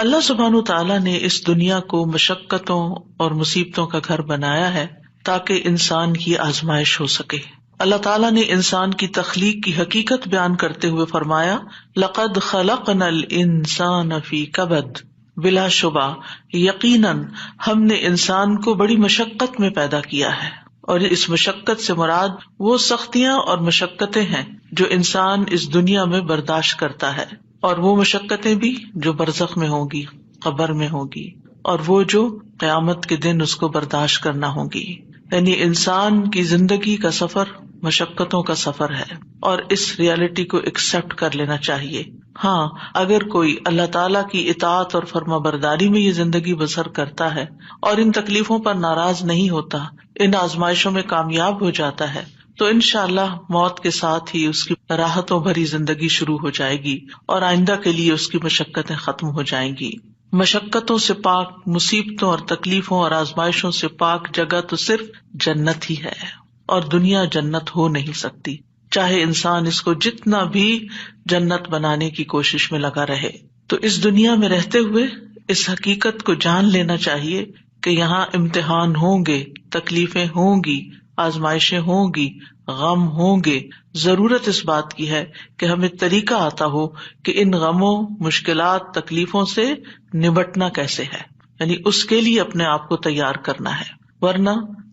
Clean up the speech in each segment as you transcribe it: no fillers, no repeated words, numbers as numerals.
اللہ سبحانہ تعالیٰ نے اس دنیا کو مشقتوں اور مصیبتوں کا گھر بنایا ہے تاکہ انسان کی آزمائش ہو سکے۔ اللہ تعالیٰ نے انسان کی تخلیق کی حقیقت بیان کرتے ہوئے فرمایا، لقد خلقنا الانسان فی کبد، بلا شبہ یقیناً ہم نے انسان کو بڑی مشقت میں پیدا کیا ہے، اور اس مشقت سے مراد وہ سختیاں اور مشقتیں ہیں جو انسان اس دنیا میں برداشت کرتا ہے، اور وہ مشقتیں بھی جو برزخ میں ہوں گی، قبر میں ہوں گی، اور وہ جو قیامت کے دن اس کو برداشت کرنا ہوں گی۔ یعنی انسان کی زندگی کا سفر مشقتوں کا سفر ہے، اور اس ریالٹی کو ایکسپٹ کر لینا چاہیے۔ ہاں، اگر کوئی اللہ تعالیٰ کی اطاعت اور فرما برداری میں یہ زندگی بسر کرتا ہے اور ان تکلیفوں پر ناراض نہیں ہوتا، ان آزمائشوں میں کامیاب ہو جاتا ہے، تو انشاءاللہ موت کے ساتھ ہی اس کی راحتوں بھری زندگی شروع ہو جائے گی اور آئندہ کے لیے اس کی مشقتیں ختم ہو جائیں گی۔ مشقتوں سے پاک، مصیبتوں اور تکلیفوں اور آزمائشوں سے پاک جگہ تو صرف جنت ہی ہے، اور دنیا جنت ہو نہیں سکتی، چاہے انسان اس کو جتنا بھی جنت بنانے کی کوشش میں لگا رہے۔ تو اس دنیا میں رہتے ہوئے اس حقیقت کو جان لینا چاہیے کہ یہاں امتحان ہوں گے، تکلیفیں ہوں گی، آزمائشیں ہوں گی، غم ہوں گے۔ ضرورت اس بات کی ہے کہ ہمیں طریقہ آتا ہو کہ ان غموں، مشکلات، تکلیفوں سے نبٹنا کیسے ہے، یعنی اس کے لیے اپنے آپ کو تیار کرنا ہے، ورنہ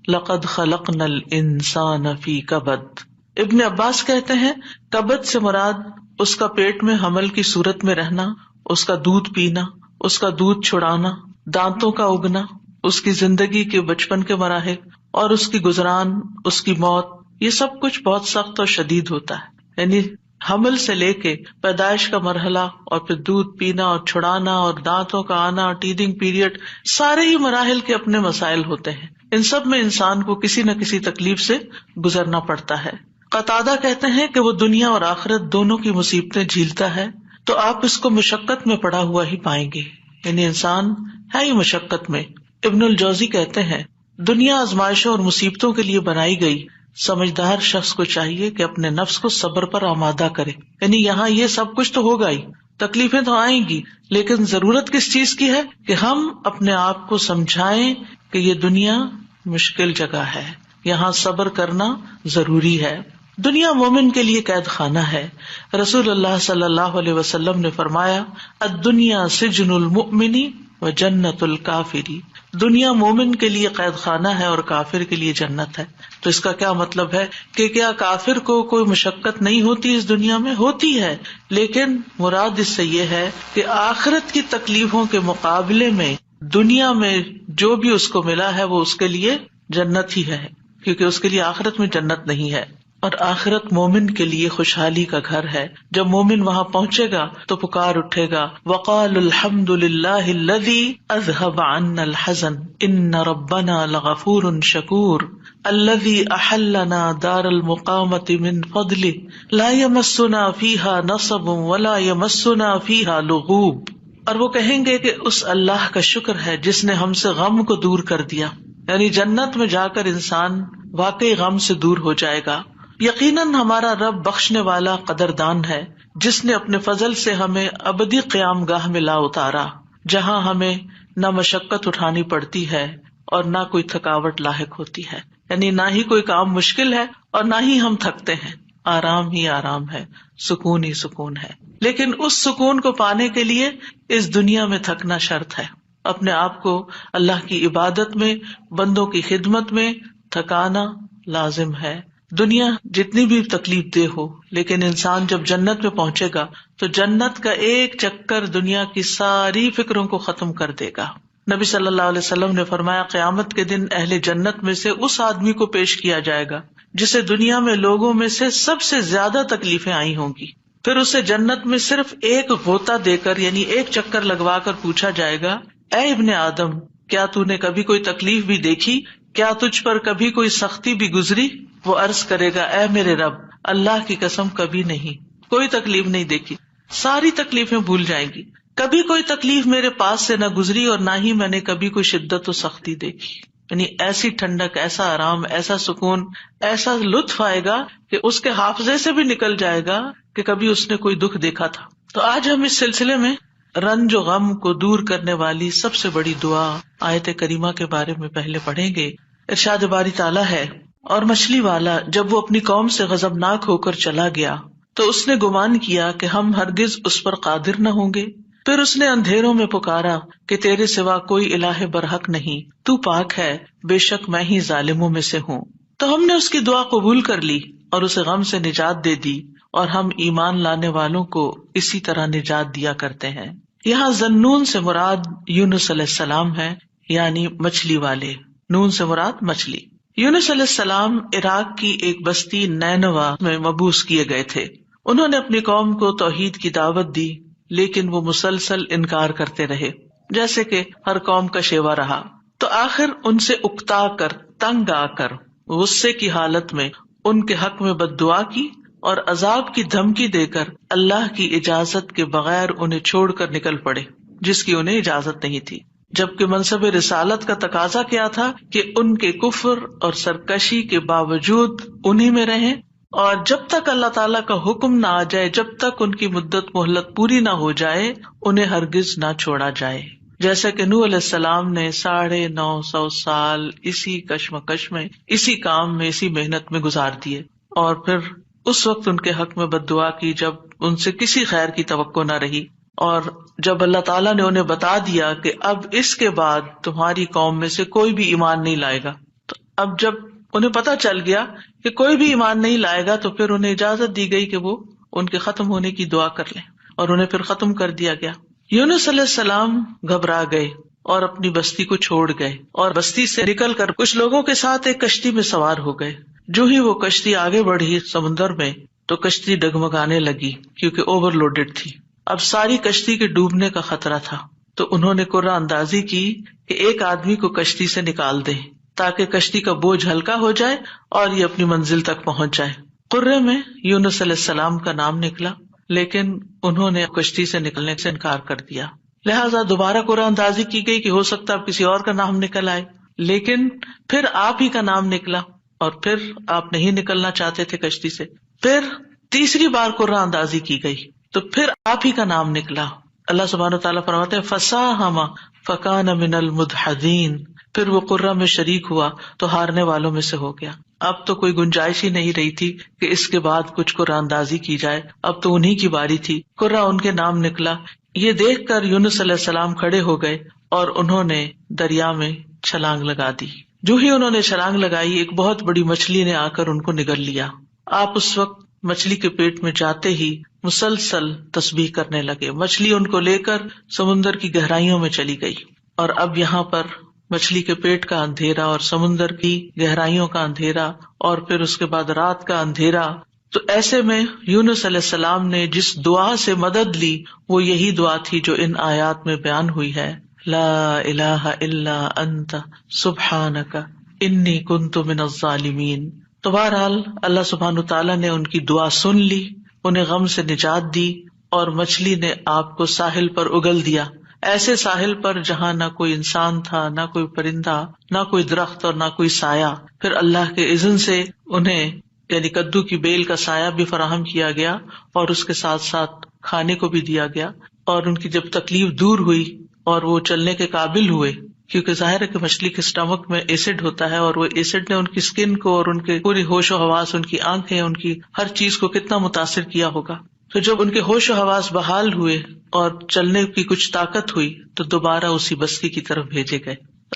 لقد خلقنا الانسان فی کبد۔ ابن عباس کہتے ہیں کبد سے مراد اس کا پیٹ میں حمل کی صورت میں رہنا، اس کا دودھ پینا، اس کا دودھ چھڑانا، دانتوں کا اگنا، اس کی زندگی کے بچپن کے مراحل اور اس کی گزران، اس کی موت، یہ سب کچھ بہت سخت اور شدید ہوتا ہے۔ یعنی حمل سے لے کے پیدائش کا مرحلہ اور پھر دودھ پینا اور چھڑانا اور دانتوں کا آنا، ٹیدنگ پیریڈ، سارے ہی مراحل کے اپنے مسائل ہوتے ہیں۔ ان سب میں انسان کو کسی نہ کسی تکلیف سے گزرنا پڑتا ہے۔ قتادہ کہتے ہیں کہ وہ دنیا اور آخرت دونوں کی مصیبتیں جھیلتا ہے تو آپ اس کو مشقت میں پڑا ہوا ہی پائیں گے، یعنی انسان ہے ہی مشقت میں۔ ابن الجوزی کہتے ہیں دنیا آزمائشوں اور مصیبتوں کے لیے بنائی گئی، سمجھدار شخص کو چاہیے کہ اپنے نفس کو صبر پر آمادہ کرے۔ یعنی یہاں یہ سب کچھ تو ہوگا ہی، تکلیفیں تو آئیں گی، لیکن ضرورت کس چیز کی ہے کہ ہم اپنے آپ کو سمجھائیں کہ یہ دنیا مشکل جگہ ہے، یہاں صبر کرنا ضروری ہے۔ دنیا مومن کے لیے قید خانہ ہے۔ رسول اللہ صلی اللہ علیہ وسلم نے فرمایا، الدنیا سجن المؤمن و جنت الکافری، دنیا مومن کے لیے قید خانہ ہے اور کافر کے لیے جنت ہے۔ تو اس کا کیا مطلب ہے کہ کیا کافر کو کوئی مشقت نہیں ہوتی اس دنیا میں؟ ہوتی ہے، لیکن مراد اس سے یہ ہے کہ آخرت کی تکلیفوں کے مقابلے میں دنیا میں جو بھی اس کو ملا ہے وہ اس کے لیے جنت ہی ہے، کیونکہ اس کے لیے آخرت میں جنت نہیں ہے۔ اور آخرت مومن کے لیے خوشحالی کا گھر ہے۔ جب مومن وہاں پہنچے گا تو پکار اٹھے گا، وقالوا الحمد للہ الذی اذهب عنا الحزن ان ربنا لغفور شکور الذی احلنا دار المقامۃ من فضلہ لا یمسنا فیہا نصب ولا یمسنا فیہا لغوب۔ اور وہ کہیں گے کہ اس اللہ کا شکر ہے جس نے ہم سے غم کو دور کر دیا، یعنی جنت میں جا کر انسان واقعی غم سے دور ہو جائے گا۔ یقیناً ہمارا رب بخشنے والا قدردان ہے، جس نے اپنے فضل سے ہمیں ابدی قیام گاہ میں لا اتارا، جہاں ہمیں نہ مشقت اٹھانی پڑتی ہے اور نہ کوئی تھکاوٹ لاحق ہوتی ہے، یعنی نہ ہی کوئی کام مشکل ہے اور نہ ہی ہم تھکتے ہیں، آرام ہی آرام ہے، سکون ہی سکون ہے۔ لیکن اس سکون کو پانے کے لیے اس دنیا میں تھکنا شرط ہے، اپنے آپ کو اللہ کی عبادت میں، بندوں کی خدمت میں تھکانا لازم ہے۔ دنیا جتنی بھی تکلیف دہ ہو، لیکن انسان جب جنت میں پہنچے گا تو جنت کا ایک چکر دنیا کی ساری فکروں کو ختم کر دے گا۔ نبی صلی اللہ علیہ وسلم نے فرمایا قیامت کے دن اہل جنت میں سے اس آدمی کو پیش کیا جائے گا جسے دنیا میں لوگوں میں سے سب سے زیادہ تکلیفیں آئی ہوں گی، پھر اسے جنت میں صرف ایک غوطہ دے کر، یعنی ایک چکر لگوا کر پوچھا جائے گا، اے ابن آدم، کیا تو نے کبھی کوئی تکلیف بھی دیکھی؟ کیا تجھ پر کبھی کوئی سختی بھی گزری؟ وہ عرض کرے گا، اے میرے رب، اللہ کی قسم کبھی نہیں، کوئی تکلیف نہیں دیکھی۔ ساری تکلیفیں بھول جائیں گی، کبھی کوئی تکلیف میرے پاس سے نہ گزری اور نہ ہی میں نے کبھی کوئی شدت و سختی دیکھی۔ یعنی ایسی ٹھنڈک، ایسا آرام، ایسا سکون، ایسا لطف آئے گا کہ اس کے حافظے سے بھی نکل جائے گا کہ کبھی اس نے کوئی دکھ دیکھا تھا۔ تو آج ہم اس سلسلے میں رنج و غم کو دور کرنے والی سب سے بڑی دعا آیت کریمہ کے بارے میں پہلے پڑھیں گے. ارشاد باری تعالیٰ ہے، اور مچھلی والا جب وہ اپنی قوم سے غضبناک ہو کر چلا گیا تو اس نے گمان کیا کہ ہم ہرگز اس پر قادر نہ ہوں گے. پھر اس نے اندھیروں میں پکارا کہ تیرے سوا کوئی الہ برحق نہیں، تو پاک ہے، بے شک میں ہی ظالموں میں سے ہوں. تو ہم نے اس کی دعا قبول کر لی اور اسے غم سے نجات دے دی، اور ہم ایمان لانے والوں کو اسی طرح نجات دیا کرتے ہیں. یہاں ذنون سے مراد یونس علیہ السلام ہے، یعنی مچھلی والے. نون سے مراد مچھلی. یونس علیہ السلام عراق کی ایک بستی نینوا میں مبعوث کیے گئے تھے. انہوں نے اپنی قوم کو توحید کی دعوت دی، لیکن وہ مسلسل انکار کرتے رہے، جیسے کہ ہر قوم کا شیوا رہا. تو آخر ان سے اکتا کر، تنگ آ کر، غصے کی حالت میں ان کے حق میں بد دعا کی اور عذاب کی دھمکی دے کر اللہ کی اجازت کے بغیر انہیں چھوڑ کر نکل پڑے، جس کی انہیں اجازت نہیں تھی. جبکہ منصب رسالت کا تقاضا کیا تھا کہ ان کے کفر اور سرکشی کے باوجود انہی میں رہیں، اور جب تک اللہ تعالیٰ کا حکم نہ آ جائے، جب تک ان کی مدت مہلت پوری نہ ہو جائے، انہیں ہرگز نہ چھوڑا جائے. جیسا کہ نوح علیہ السلام نے 950 سال اسی کشمکش میں، اسی کام میں، اسی محنت میں گزار دیے، اور پھر اس وقت ان کے حق میں بد دعا کی جب ان سے کسی خیر کی توقع نہ رہی. اور جب اللہ تعالیٰ نے انہیں بتا دیا کہ اب اس کے بعد تمہاری قوم میں سے کوئی بھی ایمان نہیں لائے گا، تو اب جب انہیں پتہ چل گیا کہ کوئی بھی ایمان نہیں لائے گا، تو پھر انہیں اجازت دی گئی کہ وہ ان کے ختم ہونے کی دعا کر لیں، اور انہیں پھر ختم کر دیا گیا. یونس علیہ السلام گھبرا گئے اور اپنی بستی کو چھوڑ گئے، اور بستی سے نکل کر کچھ لوگوں کے ساتھ ایک کشتی میں سوار ہو گئے. جو ہی وہ کشتی آگے بڑھی سمندر میں، تو کشتی ڈگمگانے لگی کیونکہ اوور لوڈیڈ تھی. اب ساری کشتی کے ڈوبنے کا خطرہ تھا. تو انہوں نے قرعہ اندازی کی کہ ایک آدمی کو کشتی سے نکال دیں تاکہ کشتی کا بوجھ ہلکا ہو جائے اور یہ اپنی منزل تک پہنچ جائے. قرعے میں یونس علیہ السلام کا نام نکلا، لیکن انہوں نے کشتی سے نکلنے سے انکار کر دیا. لہٰذا دوبارہ قرعہ اندازی کی گئی کہ ہو سکتا ہے کسی اور کا نام نکل آئے، لیکن پھر آپ ہی کا نام نکلا، اور پھر آپ نہیں نکلنا چاہتے تھے کشتی سے. پھر تیسری بار قرعہ اندازی کی گئی تو پھر آپ ہی کا نام نکلا. اللہ سبحانہ وتعالیٰ فرماتے ہیں فَسَاهَمَ فَكَانَ مِنَ الْمُدْحَضِينَ، پھر وہ قرعہ میں شریک ہوا تو ہارنے والوں میں سے ہو گیا. اب تو کوئی گنجائش ہی نہیں رہی تھی کہ اس کے بعد کچھ قرعہ اندازی کی جائے، اب تو انہی کی باری تھی. قرعہ ان کے نام نکلا. یہ دیکھ کر یونس علیہ السلام کھڑے ہو گئے اور انہوں نے دریا میں چھلانگ لگا دی. جو ہی انہوں نے چھلانگ لگائی، ایک بہت بڑی مچھلی نے آ کر ان کو نگل لیا. آپ اس وقت مچھلی کے پیٹ میں جاتے ہی مسلسل تسبیح کرنے لگے. مچھلی ان کو لے کر سمندر کی گہرائیوں میں چلی گئی، اور اب یہاں پر مچھلی کے پیٹ کا اندھیرا اور سمندر کی گہرائیوں کا اندھیرا اور پھر اس کے بعد رات کا اندھیرا. تو ایسے میں یونس علیہ السلام نے جس دعا سے مدد لی وہ یہی دعا تھی جو ان آیات میں بیان ہوئی ہے، لا الہ الا انت سبحانک انی کنت من الظالمین. تو بہرحال اللہ سبحانہ تعالیٰ نے ان کی دعا سن لی، انہیں غم سے نجات دی، اور مچھلی نے آپ کو ساحل پر اگل دیا، ایسے ساحل پر جہاں نہ کوئی انسان تھا، نہ کوئی پرندہ، نہ کوئی درخت اور نہ کوئی سایہ. پھر اللہ کے اذن سے انہیں یعنی کدو کی بیل کا سایہ بھی فراہم کیا گیا اور اس کے ساتھ ساتھ کھانے کو بھی دیا گیا. اور ان کی جب تکلیف دور ہوئی اور وہ چلنے کے قابل ہوئے، کیونکہ ظاہر ہے کہ مچھلی کے اسٹمک میں ایسڈ ہوتا ہے، اور وہ ایسڈ نے ان کی اسکن کو اور ان کے پوری ہوش و حواس، ان کی آنکھیں، ان کی ہر چیز کو کتنا متاثر کیا ہوگا. تو جب ان کے ہوش و حواس بحال ہوئے اور چلنے کی کچھ طاقت ہوئی تو دوبارہ اسی بستی کی طرف بھیجے گئے.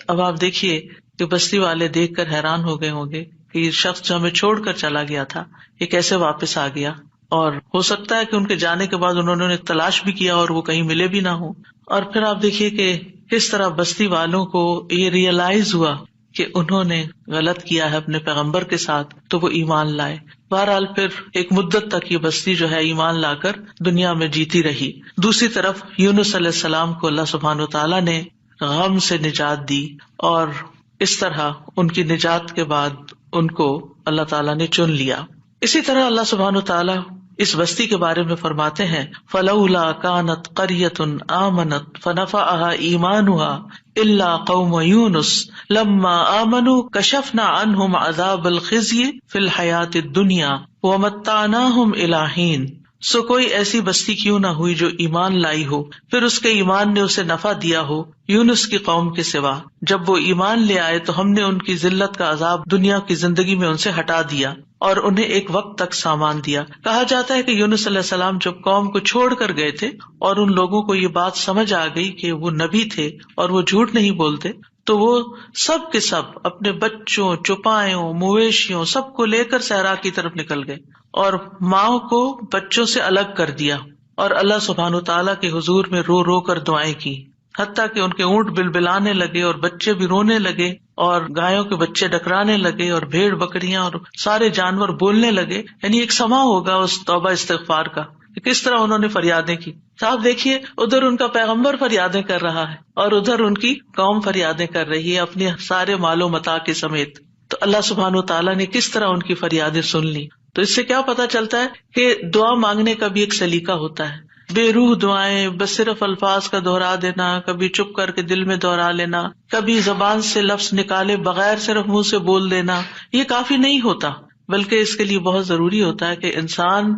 اب آپ دیکھیے کہ بستی والے دیکھ کر حیران ہو گئے ہوں گے کہ یہ شخص جو ہمیں چھوڑ کر چلا گیا تھا یہ کیسے واپس آ گیا، اور ہو سکتا ہے کہ ان کے جانے کے بعد انہوں نے تلاش بھی کیا اور وہ کہیں ملے بھی نہ ہوں. اور پھر آپ دیکھیے کہ کس طرح بستی والوں کو یہ ریئلائز ہوا کہ انہوں نے غلط کیا ہے اپنے پیغمبر کے ساتھ، تو وہ ایمان لائے. بہرحال پھر ایک مدت تک یہ بستی جو ہے ایمان لا کر دنیا میں جیتی رہی. دوسری طرف یونس علیہ السلام کو اللہ سبحانہ وتعالیٰ نے غم سے نجات دی، اور اس طرح ان کی نجات کے بعد ان کو اللہ تعالیٰ نے چن لیا. اسی طرح اللہ سبحانہ وتعالیٰ اس بستی کے بارے میں فرماتے ہیں فَلَوْلَا كَانَتْ قَرْيَةٌ آمَنَتْ فَنَفَعَهَا إِيمَانُهَا إِلَّا قَوْمَ يُونُسَ لَمَّا آمَنُوا كَشَفْنَا عَنْهُمْ عَذَابَ الْخِزْيِ فِي الْحَيَاةِ الدُّنْيَا وَمَتَّعْنَاهُمْ إِلَىٰ حِينٍ. سو کوئی ایسی بستی کیوں نہ ہوئی جو ایمان لائی ہو، پھر اس کے ایمان نے اسے نفع دیا ہو یونس کی قوم کے سوا۔ جب وہ ایمان لے آئے تو ہم نے ان کی ذلت کا عذاب دنیا کی زندگی میں ان سے ہٹا دیا اور انہیں ایک وقت تک سامان دیا۔ کہا جاتا ہے کہ یونس علیہ السلام جب قوم کو چھوڑ کر گئے تھے اور ان لوگوں کو یہ بات سمجھ آ گئی کہ وہ نبی تھے اور وہ جھوٹ نہیں بولتے، تو وہ سب کے سب اپنے بچوں، چوپایوں، مویشیوں سب کو لے کر صحرا کی طرف نکل گئے اور ماں کو بچوں سے الگ کر دیا، اور اللہ سبحانہ تعالیٰ کے حضور میں رو رو کر دعائیں کی، حتیٰ کہ ان کے اونٹ بلبلانے لگے اور بچے بھی رونے لگے اور گایوں کے بچے ڈکرانے لگے اور بھیڑ بکریاں اور سارے جانور بولنے لگے۔ یعنی ایک سما ہوگا اس توبہ استغفار کا، کس طرح انہوں نے فریادیں کی۔ تو آپ دیکھیے ادھر ان کا پیغمبر فریادیں کر رہا ہے اور ادھر ان کی قوم فریادیں کر رہی ہے اپنے سارے مال و متاع کے سمیت۔ تو اللہ سبحانہ تعالیٰ نے کس طرح ان کی فریادیں سن لی۔ تو اس سے کیا پتا چلتا ہے کہ دعا مانگنے کا بھی ایک سلیقہ ہوتا ہے۔ بے روح دعائیں، بس صرف الفاظ کا دہرا دینا، کبھی چپ کر کے دل میں دہرا لینا، کبھی زبان سے لفظ نکالے بغیر صرف منہ سے بول دینا، یہ کافی نہیں ہوتا، بلکہ اس کے لیے بہت ضروری ہوتا ہے کہ انسان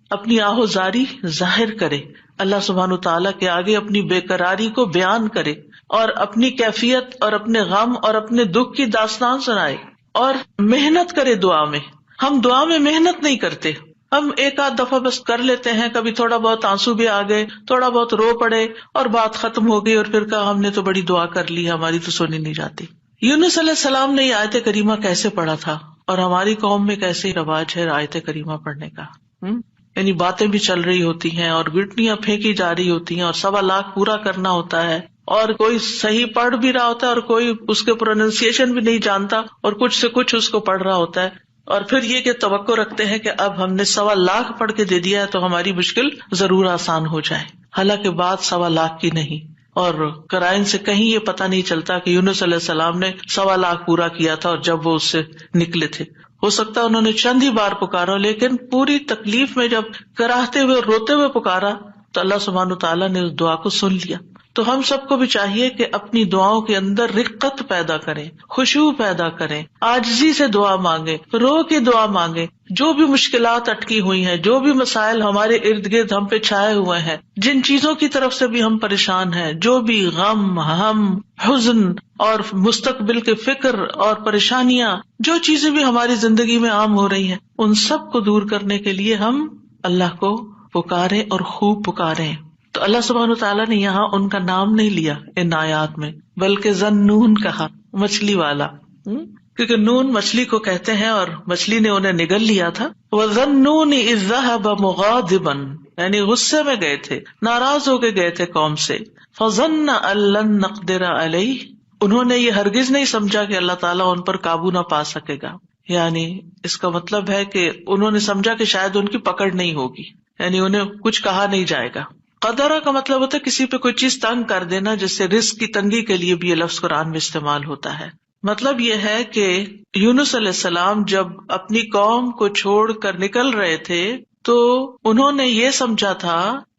اپنی آہوزاری ظاہر کرے، اللہ سبحانہ تعالیٰ کے آگے اپنی بے قراری کو بیان کرے اور اپنی کیفیت اور اپنے غم اور اپنے دکھ کی داستان سنائے اور محنت کرے دعا میں۔ ہم دعا میں محنت نہیں کرتے، ہم ایک آدھ دفعہ بس کر لیتے ہیں، کبھی تھوڑا بہت آنسو بھی آ گئے، تھوڑا بہت رو پڑے اور بات ختم ہو گئی اور پھر کہا ہم نے تو بڑی دعا کر لی، ہماری تو سنی نہیں جاتی۔ یونس علیہ السلام نے یہ آیت کریمہ کیسے پڑھا تھا اور ہماری قوم میں کیسے رواج ہے آیت کریمہ پڑھنے کا؟ یعنی باتیں بھی چل رہی ہوتی ہیں اور گٹنیاں پھینکی جا رہی ہوتی ہیں اور 1.25 لاکھ پورا کرنا ہوتا ہے اور کوئی صحیح پڑھ بھی رہا ہوتا ہے اور کوئی اس کے پروننسیشن بھی نہیں جانتا اور کچھ سے کچھ اس کو پڑھ رہا ہوتا ہے، اور پھر یہ کہ توقع رکھتے ہیں کہ اب ہم نے 1.25 لاکھ پڑھ کے دے دیا ہے تو ہماری مشکل ضرور آسان ہو جائے، حالانکہ بات 1.25 لاکھ کی نہیں۔ اور قرائن سے کہیں یہ پتہ نہیں چلتا کہ یونس علیہ السلام نے 1.25 لاکھ پورا کیا تھا اور جب وہ اس سے نکلے تھے، ہو سکتا ہے انہوں نے چند ہی بار پکارا، لیکن پوری تکلیف میں جب کراہتے ہوئے روتے ہوئے پکارا تو اللہ سبحانہ تعالیٰ نے اس دعا کو سن لیا۔ تو ہم سب کو بھی چاہیے کہ اپنی دعاؤں کے اندر رقت پیدا کریں، خشوع پیدا کریں، عاجزی سے دعا مانگیں، رو کے دعا مانگیں۔ جو بھی مشکلات اٹکی ہوئی ہیں، جو بھی مسائل ہمارے ارد گرد ہم پہ چھائے ہوئے ہیں، جن چیزوں کی طرف سے بھی ہم پریشان ہیں، جو بھی غم، ہم، حزن اور مستقبل کے فکر اور پریشانیاں، جو چیزیں بھی ہماری زندگی میں عام ہو رہی ہیں، ان سب کو دور کرنے کے لیے ہم اللہ کو پکاریں اور خوب پکاریں۔ تو اللہ سبحانہ تعالیٰ نے یہاں ان کا نام نہیں لیا ان آیات میں، بلکہ ذنون کہا، مچھلی والا، کیونکہ نون مچھلی کو کہتے ہیں اور مچھلی نے انہیں نگل لیا تھا۔ وَذَنُّونِ إِذ ذَّهَبَ مُغَاضِبًا، یعنی غصے میں گئے تھے، ناراض ہو کے گئے تھے قوم سے۔ فَظَنَّ أَن لَّن نَّقْدِرَ عَلَيْهِ، انہوں نے یہ ہرگز نہیں سمجھا کہ اللہ تعالیٰ ان پر قابو نہ پا سکے گا، یعنی اس کا مطلب ہے کہ انہوں نے سمجھا کہ شاید ان کی پکڑ نہیں ہوگی، یعنی انہیں کچھ کہا نہیں جائے گا۔ قدرہ کا مطلب ہوتا ہے کسی پہ کوئی چیز تنگ کر دینا، جس سے رزق کی تنگی کے لیے بھی یہ لفظ قرآن میں استعمال ہوتا ہے۔ مطلب یہ ہے کہ یونس علیہ السلام جب اپنی قوم کو چھوڑ کر نکل رہے تھے تو انہوں نے یہ سمجھا تھا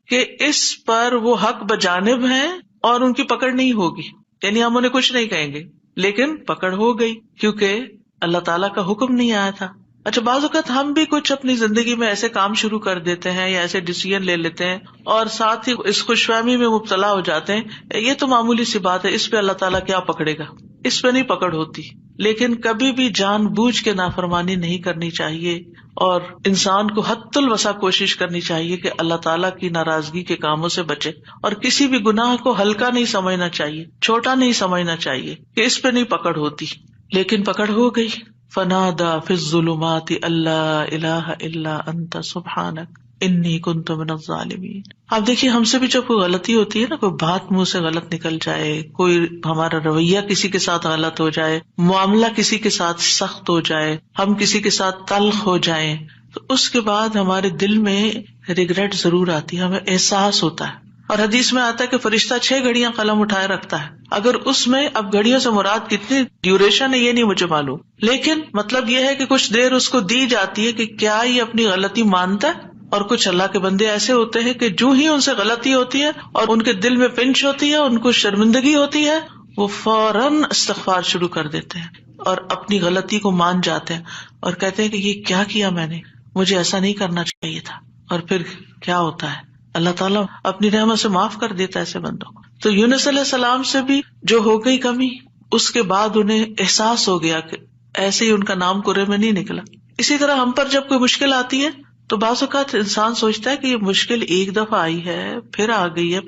کہ اس پر وہ حق بجانب ہیں اور ان کی پکڑ نہیں ہوگی، یعنی ہم انہیں کچھ نہیں کہیں گے، لیکن پکڑ ہو گئی کیونکہ اللہ تعالیٰ کا حکم نہیں آیا تھا۔ اچھا، بعض اوقات ہم بھی کچھ اپنی زندگی میں ایسے کام شروع کر دیتے ہیں یا ایسے ڈیسیژن لے لیتے ہیں اور ساتھ ہی اس خوش فہمی میں مبتلا ہو جاتے ہیں، یہ تو معمولی سی بات ہے، اس پہ اللہ تعالیٰ کیا پکڑے گا، اس پہ نہیں پکڑ ہوتی۔ لیکن کبھی بھی جان بوجھ کے نافرمانی نہیں کرنی چاہیے اور انسان کو حد الوسع کوشش کرنی چاہیے کہ اللہ تعالیٰ کی ناراضگی کے کاموں سے بچے، اور کسی بھی گناہ کو ہلکا نہیں سمجھنا چاہیے، چھوٹا نہیں سمجھنا چاہیے کہ اس پہ نہیں پکڑ ہوتی، لیکن پکڑ ہو گئی۔ فنادى في الظلمات الا اله الا انت سبحانك انی کنت من الظالمین۔ اب دیکھیے ہم سے بھی جب کوئی غلطی ہوتی ہے نا، کوئی بات منہ سے غلط نکل جائے، کوئی ہمارا رویہ کسی کے ساتھ غلط ہو جائے، معاملہ کسی کے ساتھ سخت ہو جائے، ہم کسی کے ساتھ تلخ ہو جائیں، تو اس کے بعد ہمارے دل میں ریگریٹ ضرور آتی ہے، ہمیں احساس ہوتا ہے۔ اور حدیث میں آتا ہے کہ فرشتہ 6 گھڑیاں قلم اٹھائے رکھتا ہے، اگر اس میں، اب گھڑیوں سے مراد کتنی ڈیوریشن ہے یہ نہیں مجھے معلوم، لیکن مطلب یہ ہے کہ کچھ دیر اس کو دی جاتی ہے کہ کیا یہ اپنی غلطی مانتا ہے۔ اور کچھ اللہ کے بندے ایسے ہوتے ہیں کہ جو ہی ان سے غلطی ہوتی ہے اور ان کے دل میں پنچ ہوتی ہے، ان کو شرمندگی ہوتی ہے، وہ فوراً استغفار شروع کر دیتے ہیں اور اپنی غلطی کو مان جاتے ہیں اور کہتے ہیں کہ یہ کیا کیا میں نے، مجھے ایسا نہیں کرنا چاہیے تھا۔ اور پھر کیا ہوتا ہے، اللہ تعالیٰ اپنی رحمت سے معاف کر دیتا ہے ایسے بندوں کو. تو یونس علیہ السلام سے بھی جو ہو گئی کمی، اس کے بعد انہیں احساس ہو گیا کہ ایسے ہی ان کا نام کرے میں نہیں نکلا. اسی طرح ہم پر جب کوئی مشکل آتی ہے تو بعض اوقات انسان سوچتا ہے کہ یہ مشکل ایک دفعہ آئی ہے پھر آ گئی ہے،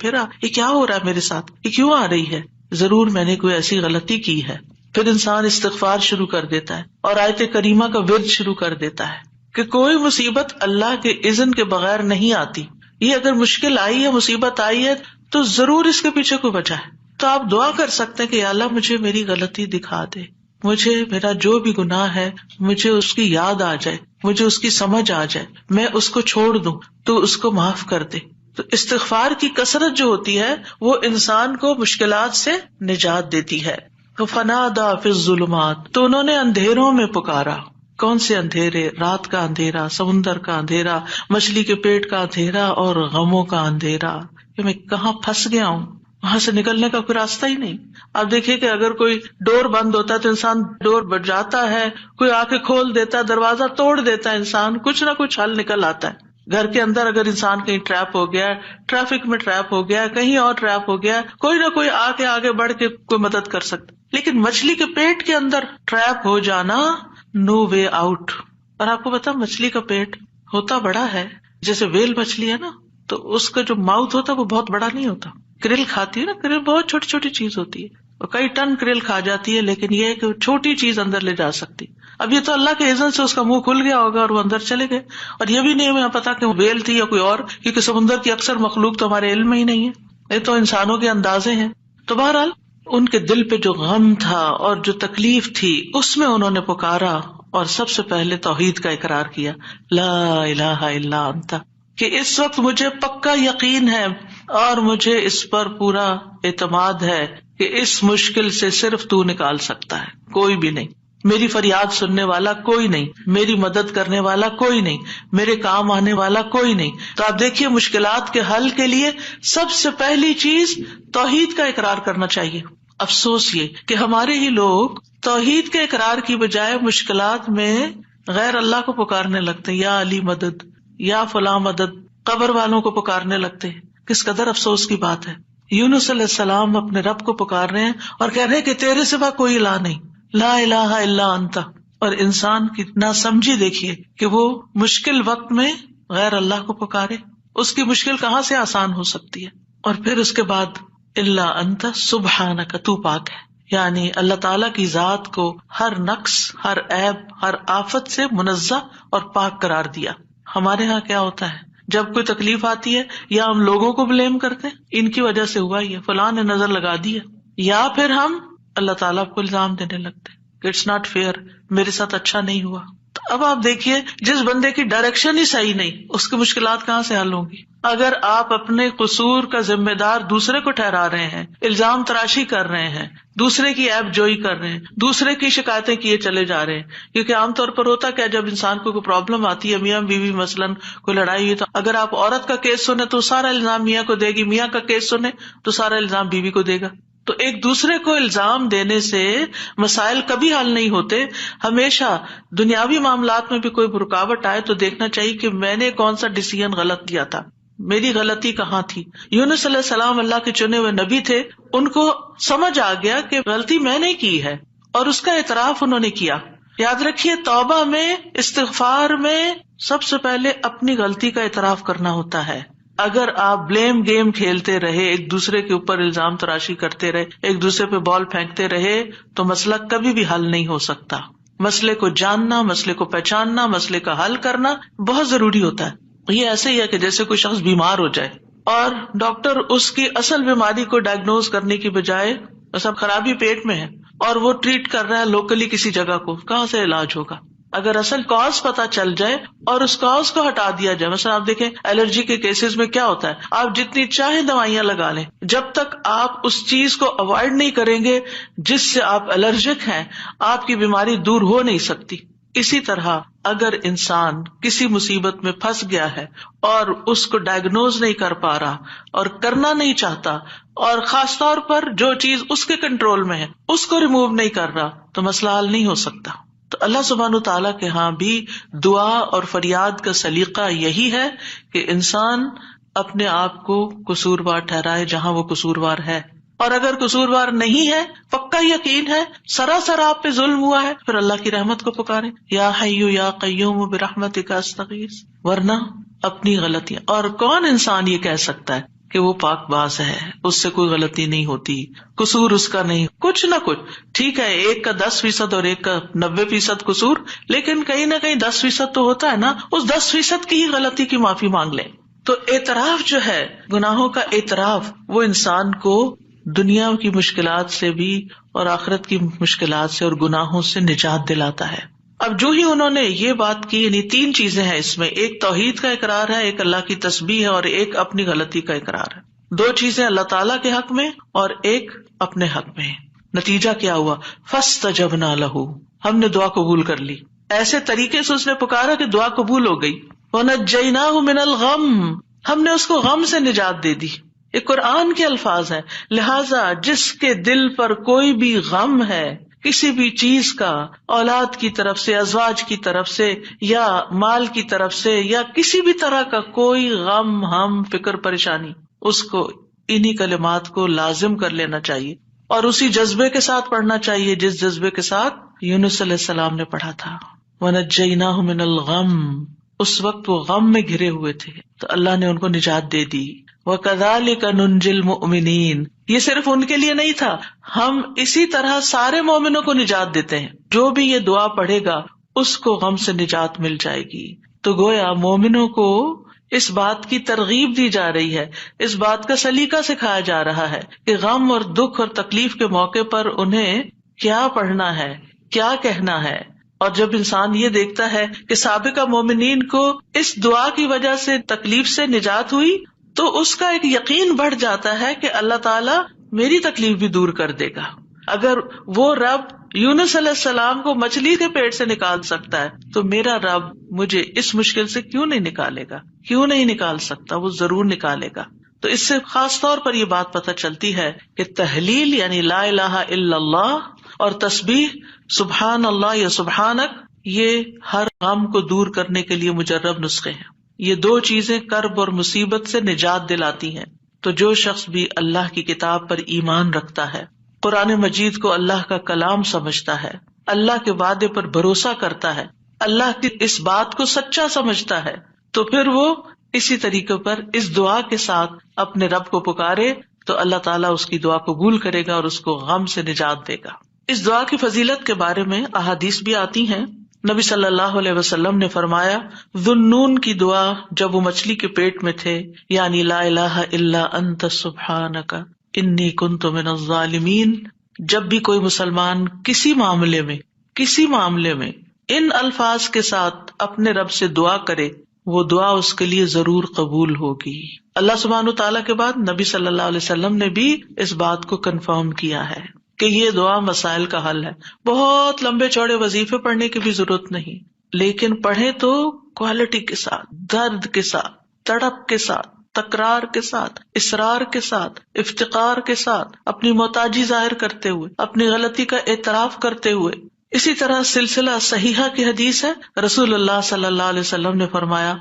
یہ کیا ہو رہا ہے میرے ساتھ، یہ کیوں آ رہی ہے، ضرور میں نے کوئی ایسی غلطی کی ہے. پھر انسان استغفار شروع کر دیتا ہے اور آیت کریمہ کا ورد شروع کر دیتا ہے کہ کوئی مصیبت اللہ کے اذن کے بغیر نہیں آتی. یہ اگر مشکل آئی ہے، مصیبت آئی ہے تو ضرور اس کے پیچھے کوئی وجہ ہے. تو آپ دعا کر سکتے ہیں کہ یا اللہ مجھے میری غلطی دکھا دے، مجھے میرا جو بھی گناہ ہے مجھے اس کی یاد آ جائے، مجھے اس کی سمجھ آ جائے، میں اس کو چھوڑ دوں تو اس کو معاف کر دے. تو استغفار کی کثرت جو ہوتی ہے وہ انسان کو مشکلات سے نجات دیتی ہے. فنادى في الظلمات، تو انہوں نے اندھیروں میں پکارا. کون سے اندھیرے؟ رات کا اندھیرا، سمندر کا اندھیرا، مچھلی کے پیٹ کا اندھیرا اور غموں کا اندھیرا کہ میں کہاں پھنس گیا ہوں، وہاں سے نکلنے کا کوئی راستہ ہی نہیں. آپ دیکھیے کہ اگر کوئی ڈور بند ہوتا ہے تو انسان ڈور بجاتا ہے، کوئی آ کے کھول دیتا ہے، دروازہ توڑ دیتا ہے، انسان کچھ نہ کچھ حل نکل آتا ہے. گھر کے اندر اگر انسان کہیں ٹریپ ہو گیا، ٹریفک میں ٹریپ ہو گیا، کہیں اور ٹریپ ہو گیا، کوئی نہ کوئی آ کے آگے بڑھ کے کوئی مدد کر سکتا. لیکن مچھلی کے پیٹ کے اندر ٹریپ ہو جانا، نو وے آؤٹ. اور آپ کو پتا مچھلی کا پیٹ ہوتا بڑا ہے، جیسے ویل مچھلی ہے نا، تو اس کا جو ماؤتھ ہوتا ہے وہ بہت بڑا نہیں ہوتا. کرل کھاتی ہے نا، کرل بہت چھوٹی چھوٹی چیز ہوتی ہے اور کئی ٹن کرل کھا جاتی ہے، لیکن یہ ہے کہ چھوٹی چیز اندر لے جا سکتی. اب یہ تو اللہ کے اذن سے اس کا منہ کھل گیا ہوگا اور وہ اندر چلے گئے، اور یہ بھی نہیں ہمیں پتا کہ وہ ویل تھی یا کوئی اور، کیونکہ سمندر کی اکثر مخلوق تو ہمارے علم میں ہی نہیں ہے، یہ تو انسانوں کے اندازے ہیں. تو بہرحال ان کے دل پہ جو غم تھا اور جو تکلیف تھی اس میں انہوں نے پکارا اور سب سے پہلے توحید کا اقرار کیا، لا الہ الا انت، کہ اس وقت مجھے پکا یقین ہے اور مجھے اس پر پورا اعتماد ہے کہ اس مشکل سے صرف تو نکال سکتا ہے، کوئی بھی نہیں. میری فریاد سننے والا کوئی نہیں، میری مدد کرنے والا کوئی نہیں، میرے کام آنے والا کوئی نہیں. تو آپ دیکھیے مشکلات کے حل کے لیے سب سے پہلی چیز توحید کا اقرار کرنا چاہیے. افسوس یہ کہ ہمارے ہی لوگ توحید کے اقرار کی بجائے مشکلات میں غیر اللہ کو پکارنے لگتے ہیں، یا علی مدد، یا فلاں مدد، قبر والوں کو پکارنے لگتے ہیں. کس قدر افسوس کی بات ہے. یونس علیہ السلام اپنے رب کو پکار رہے ہیں اور کہہ رہے ہیں کہ تیرے سوا کوئی الہ نہیں، لا الہ الا انت. اور انسان کی ناسمجھی دیکھیے کہ وہ مشکل وقت میں غیر اللہ کو پکارے، اس کی مشکل کہاں سے آسان ہو سکتی ہے. اور پھر اس کے بعد الا انت سبحانک، تو پاک ہے، یعنی اللہ تعالیٰ کی ذات کو ہر نقص، ہر عیب، ہر آفت سے منزہ اور پاک قرار دیا. ہمارے ہاں کیا ہوتا ہے، جب کوئی تکلیف آتی ہے یا ہم لوگوں کو بلیم کرتے ہیں، ان کی وجہ سے ہوا یہ، فلاں نے نظر لگا دی ہے، یا پھر ہم اللہ تعالیٰ کو الزام دینے لگتے کہ اٹس ناٹ فیئر، میرے ساتھ اچھا نہیں ہوا. تو اب آپ دیکھیے جس بندے کی ڈائریکشن ہی صحیح نہیں، اس کی مشکلات کہاں سے حل ہوں گی. اگر آپ اپنے قصور کا ذمہ دار دوسرے کو ٹھہرا رہے ہیں، الزام تراشی کر رہے ہیں، دوسرے کی عیب جوئی کر رہے ہیں، دوسرے کی شکایتیں کیے چلے جا رہے ہیں، کیونکہ عام طور پر ہوتا کیا، جب انسان کو کوئی پرابلم آتی ہے، میاں بیوی مثلاً کوئی لڑائی ہوئی، تو اگر آپ عورت کا کیس سنیں تو سارا الزام میاں کو دے گی، میاں کا کیس سنیں تو سارا الزام بیوی کو دے گا. تو ایک دوسرے کو الزام دینے سے مسائل کبھی حل نہیں ہوتے. ہمیشہ دنیاوی معاملات میں بھی کوئی رکاوٹ آئے تو دیکھنا چاہیے کہ میں نے کون سا ڈیسیژن غلط لیا تھا، میری غلطی کہاں تھی. یونس علیہ السلام اللہ کے چنے ہوئے نبی تھے، ان کو سمجھ آ گیا کہ غلطی میں نے کی ہے اور اس کا اعتراف انہوں نے کیا. یاد رکھیے توبہ میں، استغفار میں سب سے پہلے اپنی غلطی کا اعتراف کرنا ہوتا ہے. اگر آپ بلیم گیم کھیلتے رہے، ایک دوسرے کے اوپر الزام تراشی کرتے رہے، ایک دوسرے پہ بال پھینکتے رہے، تو مسئلہ کبھی بھی حل نہیں ہو سکتا. مسئلے کو جاننا، مسئلے کو پہچاننا، مسئلے کا حل کرنا بہت ضروری ہوتا ہے. یہ ایسے ہی ہے کہ جیسے کوئی شخص بیمار ہو جائے اور ڈاکٹر اس کی اصل بیماری کو ڈائگنوز کرنے کی بجائے سب خرابی پیٹ میں ہے اور وہ ٹریٹ کر رہا ہے لوکلی کسی جگہ کو، کہاں سے علاج ہوگا؟ اگر اصل کاز پتا چل جائے اور اس کاز کو ہٹا دیا جائے. مثلا آپ دیکھیں الرجی کے کیسز میں کیا ہوتا ہے، آپ جتنی چاہیں دوائیاں لگا لیں، جب تک آپ اس چیز کو اوائڈ نہیں کریں گے جس سے آپ الرجک ہیں، آپ کی بیماری دور ہو نہیں سکتی. اسی طرح اگر انسان کسی مصیبت میں پھنس گیا ہے اور اس کو ڈائگنوز نہیں کر پا رہا اور کرنا نہیں چاہتا، اور خاص طور پر جو چیز اس کے کنٹرول میں ہے اس کو ریموو نہیں کر رہا، تو مسئلہ حل نہیں ہو سکتا. تو اللہ سبحانہ تعالیٰ کے ہاں بھی دعا اور فریاد کا سلیقہ یہی ہے کہ انسان اپنے آپ کو قصوروار ٹھہرائے جہاں وہ قصوروار ہے، اور اگر قصوروار نہیں ہے، پکا یقین ہے سراسر آپ پہ ظلم ہوا ہے، پھر اللہ کی رحمت کو پکارے، یا حی یا قیوم برحمتک استغیث، ورنہ اپنی غلطیاں، اور کون انسان یہ کہہ سکتا ہے کہ وہ پاک باز ہے، اس سے کوئی غلطی نہیں ہوتی، قصور اس کا نہیں، کچھ نہ کچھ، ٹھیک ہے ایک کا 10% اور ایک کا 90% قصور، لیکن کہیں نہ کہیں 10% تو ہوتا ہے نا، اس 10% کی ہی غلطی کی معافی مانگ لیں۔ تو اعتراف جو ہے، گناہوں کا اعتراف، وہ انسان کو دنیا کی مشکلات سے بھی اور آخرت کی مشکلات سے اور گناہوں سے نجات دلاتا ہے۔ اب جو ہی انہوں نے یہ بات کی، یعنی 3 چیزیں ہیں اس میں، ایک توحید کا اقرار ہے، ایک اللہ کی تسبیح ہے، اور ایک اپنی غلطی کا اقرار ہے۔ 2 چیزیں اللہ تعالیٰ کے حق میں اور ایک اپنے حق میں۔ نتیجہ کیا ہوا؟ فاستجبنا لہ، ہم نے دعا قبول کر لی، ایسے طریقے سے اس نے پکارا کہ دعا قبول ہو گئی۔ ونجیناہ من الغم، ہم نے اس کو غم سے نجات دے دی۔ یہ قرآن کے الفاظ ہیں، لہذا جس کے دل پر کوئی بھی غم ہے کسی بھی چیز کا، اولاد کی طرف سے، ازواج کی طرف سے، یا مال کی طرف سے، یا کسی بھی طرح کا کوئی غم، ہم، فکر، پریشانی، اس کو انہی کلمات کو لازم کر لینا چاہیے اور اسی جذبے کے ساتھ پڑھنا چاہیے جس جذبے کے ساتھ یونس علیہ السلام نے پڑھا تھا، وَنَجَّيْنَاهُ مِنَ الْغَمِّ، اس وقت وہ غم میں گھرے ہوئے تھے تو اللہ نے ان کو نجات دے دی۔ وَكَذَلِكَ نُنْجِي الْمُؤْمِنِينَ، یہ صرف ان کے لیے نہیں تھا، ہم اسی طرح سارے مومنوں کو نجات دیتے ہیں، جو بھی یہ دعا پڑھے گا اس کو غم سے نجات مل جائے گی۔ تو گویا مومنوں کو اس بات کی ترغیب دی جا رہی ہے، اس بات کا سلیقہ سکھایا جا رہا ہے کہ غم اور دکھ اور تکلیف کے موقع پر انہیں کیا پڑھنا ہے، کیا کہنا ہے۔ اور جب انسان یہ دیکھتا ہے کہ سابقہ مومنین کو اس دعا کی وجہ سے تکلیف سے نجات ہوئی تو اس کا ایک یقین بڑھ جاتا ہے کہ اللہ تعالیٰ میری تکلیف بھی دور کر دے گا۔ اگر وہ رب یونس علیہ السلام کو مچھلی کے پیٹ سے نکال سکتا ہے تو میرا رب مجھے اس مشکل سے کیوں نہیں نکالے گا، کیوں نہیں نکال سکتا، وہ ضرور نکالے گا۔ تو اس سے خاص طور پر یہ بات پتہ چلتی ہے کہ تحلیل یعنی لا الہ الا اللہ اور تسبیح سبحان اللہ یا سبحانک، یہ ہر غم کو دور کرنے کے لیے مجرب نسخے ہیں۔ یہ 2 چیزیں کرب اور مصیبت سے نجات دلاتی ہیں۔ تو جو شخص بھی اللہ کی کتاب پر ایمان رکھتا ہے، قرآن مجید کو اللہ کا کلام سمجھتا ہے، اللہ کے وعدے پر بھروسہ کرتا ہے، اللہ کی اس بات کو سچا سمجھتا ہے، تو پھر وہ اسی طریقے پر اس دعا کے ساتھ اپنے رب کو پکارے تو اللہ تعالیٰ اس کی دعا قبول کرے گا اور اس کو غم سے نجات دے گا۔ اس دعا کی فضیلت کے بارے میں احادیث بھی آتی ہیں۔ نبی صلی اللہ علیہ وسلم نے فرمایا، ذُنُّون کی دعا جب وہ مچھلی کے پیٹ میں تھے، یعنی لا الہ الا انت سبحانک انی کنت من الظالمین، جب بھی کوئی مسلمان کسی معاملے میں ان الفاظ کے ساتھ اپنے رب سے دعا کرے، وہ دعا اس کے لیے ضرور قبول ہوگی۔ اللہ سبحانہ تعالیٰ کے بعد نبی صلی اللہ علیہ وسلم نے بھی اس بات کو کنفرم کیا ہے کہ یہ دعا مسائل کا حل ہے۔ بہت لمبے چوڑے وظیفے پڑھنے کی بھی ضرورت نہیں، لیکن پڑھے تو کوالٹی کے ساتھ، درد کے ساتھ، تڑپ کے ساتھ، تکرار کے ساتھ، اصرار کے ساتھ، افتقار کے ساتھ، اپنی محتاجی ظاہر کرتے ہوئے، اپنی غلطی کا اعتراف کرتے ہوئے۔ اسی طرح سلسلہ صحیحہ کی حدیث ہے، رسول اللہ صلی اللہ علیہ وسلم نے فرمایا،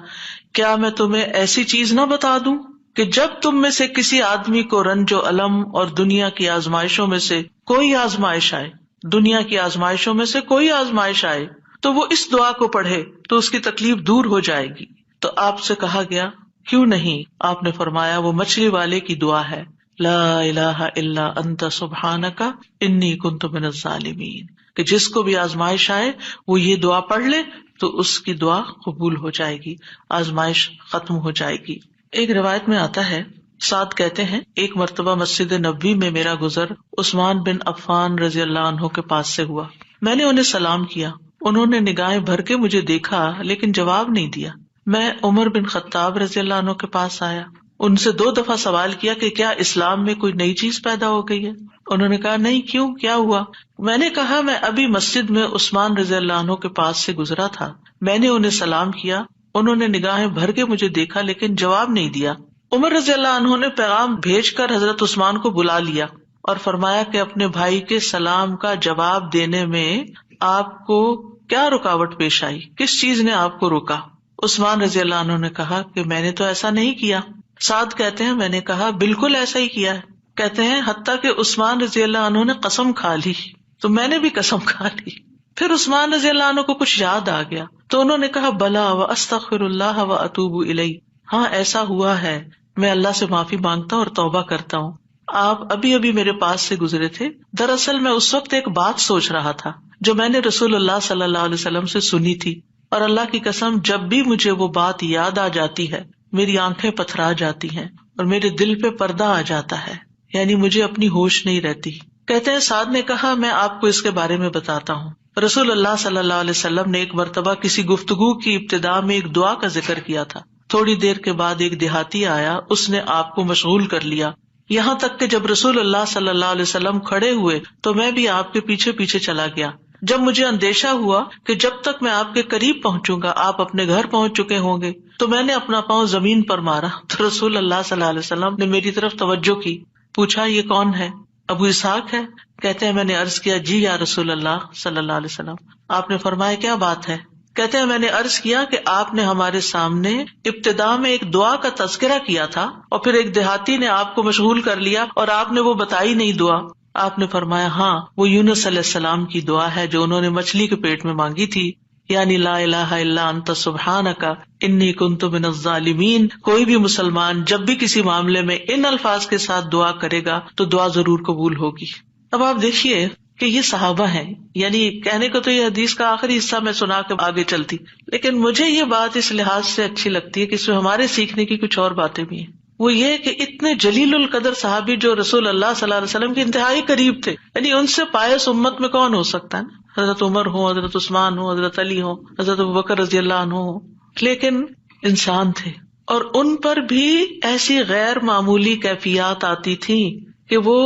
کیا میں تمہیں ایسی چیز نہ بتا دوں کہ جب تم میں سے کسی آدمی کو رنج و الم اور دنیا کی آزمائشوں میں سے کوئی آزمائش آئے تو وہ اس دعا کو پڑھے تو اس کی تکلیف دور ہو جائے گی۔ تو آپ سے کہا گیا کیوں نہیں؟ آپ نے فرمایا وہ مچھلی والے کی دعا ہے، لا الہ الا انت سبحانک انی کنت من الظالمین، کہ جس کو بھی آزمائش آئے وہ یہ دعا پڑھ لے تو اس کی دعا قبول ہو جائے گی، آزمائش ختم ہو جائے گی۔ ایک روایت میں آتا ہے، سعد کہتے ہیں، ایک مرتبہ مسجد نبوی میں میرا گزر عثمان بن عفان رضی اللہ عنہ کے پاس سے ہوا۔ میں نے انہیں سلام کیا، انہوں نے نگاہیں بھر کے مجھے دیکھا لیکن جواب نہیں دیا۔ میں عمر بن خطاب رضی اللہ عنہ کے پاس آیا، ان سے 2 دفعہ سوال کیا کہ کیا اسلام میں کوئی نئی چیز پیدا ہو گئی ہے؟ انہوں نے کہا نہیں، کیوں، کیا ہوا؟ میں نے کہا میں ابھی مسجد میں عثمان رضی اللہ عنہ کے پاس سے گزرا تھا، میں نے انہیں سلام کیا، انہوں نے نگاہیں بھر کے مجھے دیکھا لیکن جواب نہیں دیا۔ عمر رضی اللہ عنہ نے پیغام بھیج کر حضرت عثمان کو بلا لیا اور فرمایا کہ اپنے بھائی کے سلام کا جواب دینے میں آپ کو کیا رکاوٹ پیش آئی؟ کس چیز نے آپ کو روکا؟ عثمان رضی اللہ عنہ نے کہا کہ میں نے تو ایسا نہیں کیا. سعد کہتے ہیں میں نے کہا بالکل ایسا ہی کیا ہے. کہتے ہیں حتیٰ کہ عثمان رضی اللہ عنہ نے قسم کھا لی تو میں نے بھی قسم کھا لی. پھر عثمان رضی اللہ عنہ کو کچھ یاد آ گیا تو انہوں نے کہا بلا واستغفر اللہ واتوب الیہ، ہاں ایسا ہوا ہے، میں اللہ سے معافی مانگتا ہوں اور توبہ کرتا ہوں. آپ ابھی ابھی میرے پاس سے گزرے تھے، دراصل میں اس وقت ایک بات سوچ رہا تھا جو میں نے رسول اللہ صلی اللہ علیہ وسلم سے سنی تھی، اور اللہ کی قسم جب بھی مجھے وہ بات یاد آ جاتی ہے میری آنکھیں پتھرا جاتی ہیں اور میرے دل پہ پردہ آ جاتا ہے، یعنی مجھے اپنی ہوش نہیں رہتی. کہتے ہیں سعد نے کہا میں آپ کو اس کے بارے میں بتاتا ہوں. رسول اللہ صلی اللہ علیہ وسلم نے ایک مرتبہ کسی گفتگو کی ابتدا میں ایک دعا کا ذکر کیا تھا. تھوڑی دیر کے بعد ایک دیہاتی آیا، اس نے آپ کو مشغول کر لیا، یہاں تک کہ جب رسول اللہ صلی اللہ علیہ وسلم کھڑے ہوئے تو میں بھی آپ کے پیچھے پیچھے چلا گیا. جب مجھے اندیشہ ہوا کہ جب تک میں آپ کے قریب پہنچوں گا آپ اپنے گھر پہنچ چکے ہوں گے تو میں نے اپنا پاؤں زمین پر مارا تو رسول اللہ صلی اللہ علیہ وسلم نے میری طرف توجہ کی. پوچھا یہ کون ہے؟ ابو اسحاق ہے. کہتے ہیں میں نے عرض کیا جی یا رسول اللہ صلی اللہ علیہ وسلم. آپ نے فرمایا کیا بات ہے؟ کہتے ہیں میں نے عرض کیا کہ آپ نے ہمارے سامنے ابتدا میں ایک دعا کا تذکرہ کیا تھا اور پھر ایک دیہاتی نے آپ کو مشغول کر لیا اور آپ نے وہ بتائی نہیں دعا. آپ نے فرمایا ہاں وہ یونس علیہ السلام کی دعا ہے جو انہوں نے مچھلی کے پیٹ میں مانگی تھی، یعنی لا الہ الا انت سبحانک انی کنت من الظالمین. کوئی بھی مسلمان جب بھی کسی معاملے میں ان الفاظ کے ساتھ دعا کرے گا تو دعا ضرور قبول ہوگی. اب آپ دیکھیے کہ یہ صحابہ ہیں، یعنی کہنے کو تو یہ حدیث کا آخری حصہ میں سنا کے آگے چلتی، لیکن مجھے یہ بات اس لحاظ سے اچھی لگتی ہے کہ اس میں ہمارے سیکھنے کی کچھ اور باتیں بھی ہیں. وہ یہ کہ اتنے جلیل القدر صحابی جو رسول اللہ صلی اللہ علیہ وسلم کے انتہائی قریب تھے، یعنی ان سے پائس امت میں کون ہو سکتا ہے نا؟ حضرت عمر ہو، حضرت عثمان ہو، حضرت علی ہو، حضرت ابوبکر رضی اللہ عنہ ہو، لیکن انسان تھے اور ان پر بھی ایسی غیر معمولی کیفیات آتی تھیں کہ وہ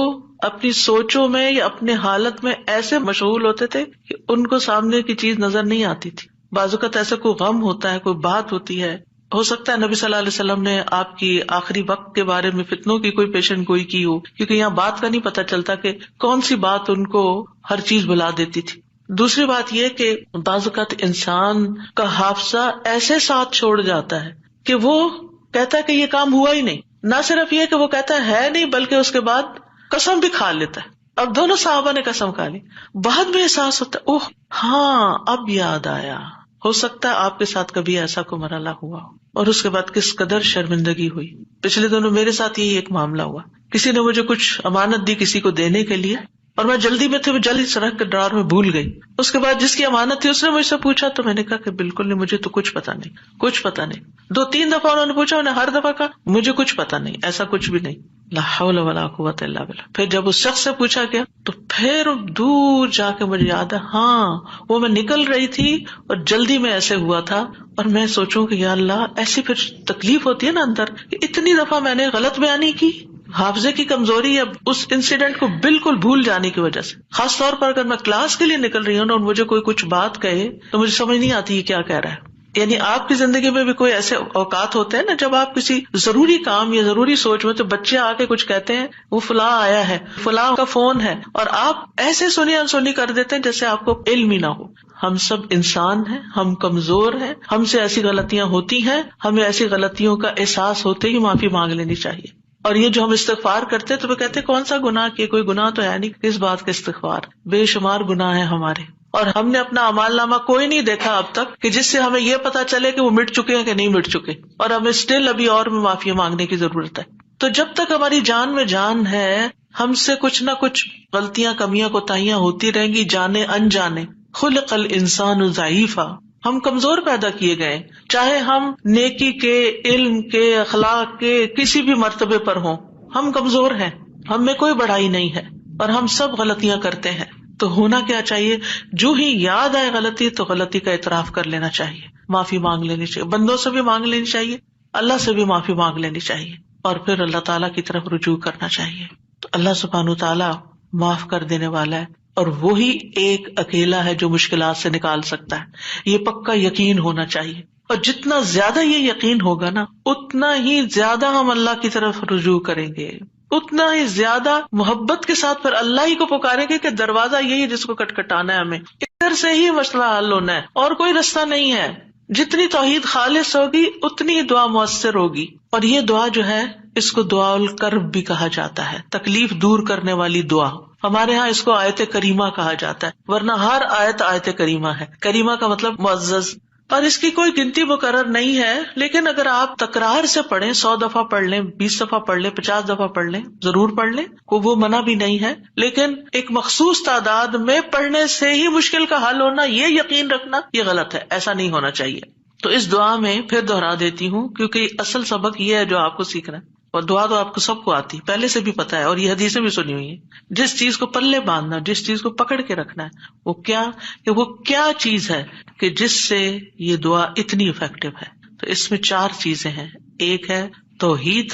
اپنی سوچوں میں یا اپنے حالت میں ایسے مشغول ہوتے تھے کہ ان کو سامنے کی چیز نظر نہیں آتی تھی. بعض اوقات ایسا کوئی غم ہوتا ہے، کوئی بات ہوتی ہے، ہو سکتا ہے نبی صلی اللہ علیہ وسلم نے آپ کی آخری وقت کے بارے میں فتنوں کی کوئی پیشن گوئی کی ہو، کیونکہ یہاں بات کا نہیں پتا چلتا کہ کون سی بات ان کو ہر چیز بلا دیتی تھی. دوسری بات یہ کہ بعض اوقات انسان کا حافظہ ایسے ساتھ چھوڑ جاتا ہے کہ وہ کہتا ہے کہ یہ کام ہوا ہی نہیں. نہ صرف یہ کہ وہ کہتا ہے نہیں بلکہ اس کے بعد قسم بھی کھا لیتا ہے. اب دونوں صحابہ نے قسم کھا لی، بعد میں احساس ہوتا ہے اوہ ہاں اب یاد آیا. ہو سکتا ہے آپ کے ساتھ کبھی ایسا کوئی مرحلہ ہوا اور اس کے بعد کس قدر شرمندگی ہوئی. پچھلے دنوں میرے ساتھ یہی ایک معاملہ ہوا. کسی نے مجھے کچھ امانت دی کسی کو دینے کے لیے اور میں جلدی میں تھی، میں جلدی سے رکھ کے ڈرار میں بھول گئی. اس کے بعد جس کی امانت تھی اس نے مجھ سے پوچھا تو میں نے کہا کہ بالکل نہیں، مجھے تو کچھ پتا نہیں، کچھ پتا نہیں. 2-3 دفعہ انہوں نے پوچھا، انہیں ہر دفعہ کہا مجھے کچھ پتا نہیں، ایسا کچھ بھی نہیں. لا حول ولا قوت الا باللہ. پھر جب اس شخص سے پوچھا گیا تو پھر دور جا کے مجھے یاد ہے ہاں وہ میں نکل رہی تھی اور جلدی میں ایسے ہوا تھا. اور میں سوچوں کہ یا اللہ ایسی پھر تکلیف ہوتی ہے نا اندر کہ اتنی دفعہ میں نے غلط بیانی کی، حافظے کی کمزوری یا اس انسیڈنٹ کو بالکل بھول جانے کی وجہ سے. خاص طور پر اگر میں کلاس کے لیے نکل رہی ہوں اور مجھے کوئی کچھ بات کہے تو مجھے سمجھ نہیں آتی یہ کیا کہہ رہا ہے. یعنی آپ کی زندگی میں بھی کوئی ایسے اوقات ہوتے ہیں نا جب آپ کسی ضروری کام یا ضروری سوچ میں تو بچے آ کے کچھ کہتے ہیں وہ فلاں آیا ہے، فلاں کا فون ہے، اور آپ ایسے سنی انسنی کر دیتے ہیں جیسے آپ کو علم ہی نہ ہو. ہم سب انسان ہیں، ہم کمزور ہیں، ہم سے ایسی غلطیاں ہوتی ہیں، ہمیں ایسی غلطیوں کا احساس ہوتے ہی معافی مانگ لینی چاہیے. اور یہ جو ہم استغفار کرتے تو وہ کہتے کون سا گناہ کیے، کوئی گناہ تو ہے نہیں، کس بات کا استغفار، بے شمار گناہ ہیں ہمارے. اور ہم نے اپنا اعمال نامہ کوئی نہیں دیکھا اب تک کہ جس سے ہمیں یہ پتا چلے کہ وہ مٹ چکے ہیں کہ نہیں مٹ چکے، اور ہمیں اسٹل ابھی اور بھی معافی مانگنے کی ضرورت ہے. تو جب تک ہماری جان میں جان ہے ہم سے کچھ نہ کچھ غلطیاں، کمیاں، کوتاہیاں ہوتی رہیں گی، جانے انجانے. خلق الانسان ضعیفا، ہم کمزور پیدا کیے گئے، چاہے ہم نیکی کے، علم کے، اخلاق کے کسی بھی مرتبے پر ہوں، ہم کمزور ہیں، ہم میں کوئی بڑائی نہیں ہے اور ہم سب غلطیاں کرتے ہیں. تو ہونا کیا چاہیے، جو ہی یاد آئے غلطی تو غلطی کا اعتراف کر لینا چاہیے، معافی مانگ لینی چاہیے، بندوں سے بھی مانگ لینی چاہیے، اللہ سے بھی معافی مانگ لینی چاہیے، اور پھر اللہ تعالیٰ کی طرف رجوع کرنا چاہیے. تو اللہ سبحانہ وتعالیٰ معاف کر دینے والا ہے اور وہی ایک اکیلا ہے جو مشکلات سے نکال سکتا ہے. یہ پکا یقین ہونا چاہیے، اور جتنا زیادہ یہ یقین ہوگا نا اتنا ہی زیادہ ہم اللہ کی طرف رجوع کریں گے، اتنا ہی زیادہ محبت کے ساتھ پھر اللہ ہی کو پکاریں گے کہ دروازہ یہی جس کو کٹکھٹانا ہے ہمیں. ادھر سے ہی مسئلہ حل ہونا ہے اور کوئی رستہ نہیں ہے. جتنی توحید خالص ہوگی اتنی ہی دعا مؤثر ہوگی. اور یہ دعا جو ہے اس کو دعا الکرب بھی کہا جاتا ہے، تکلیف دور کرنے والی دعا. ہمارے ہاں اس کو آیت کریمہ کہا جاتا ہے، ورنہ ہر آیت کریمہ ہے. کریمہ کا مطلب معزز. اور اس کی کوئی گنتی مقرر نہیں ہے، لیکن اگر آپ تکرار سے پڑھیں، 100 دفعہ پڑھ لیں، 20 دفعہ پڑھ لیں، 50 دفعہ پڑھ لیں، ضرور پڑھ لیں، کو وہ منع بھی نہیں ہے. لیکن ایک مخصوص تعداد میں پڑھنے سے ہی مشکل کا حل ہونا، یہ یقین رکھنا یہ غلط ہے، ایسا نہیں ہونا چاہیے. تو اس دعا میں پھر دوہرا دیتی ہوں، کیونکہ اصل سبق یہ ہے جو آپ کو سیکھنا ہے. اور دعا تو آپ کو سب کو آتی پہلے سے بھی پتا ہے، اور یہ حدیثیں بھی سنی ہوئی ہیں. جس چیز کو پلے باندھنا، جس چیز کو پکڑ کے رکھنا ہے، وہ کیا چیز ہے کہ جس سے یہ دعا اتنی افیکٹو ہے. تو اس میں 4 چیزیں ہیں. ایک ہے توحید،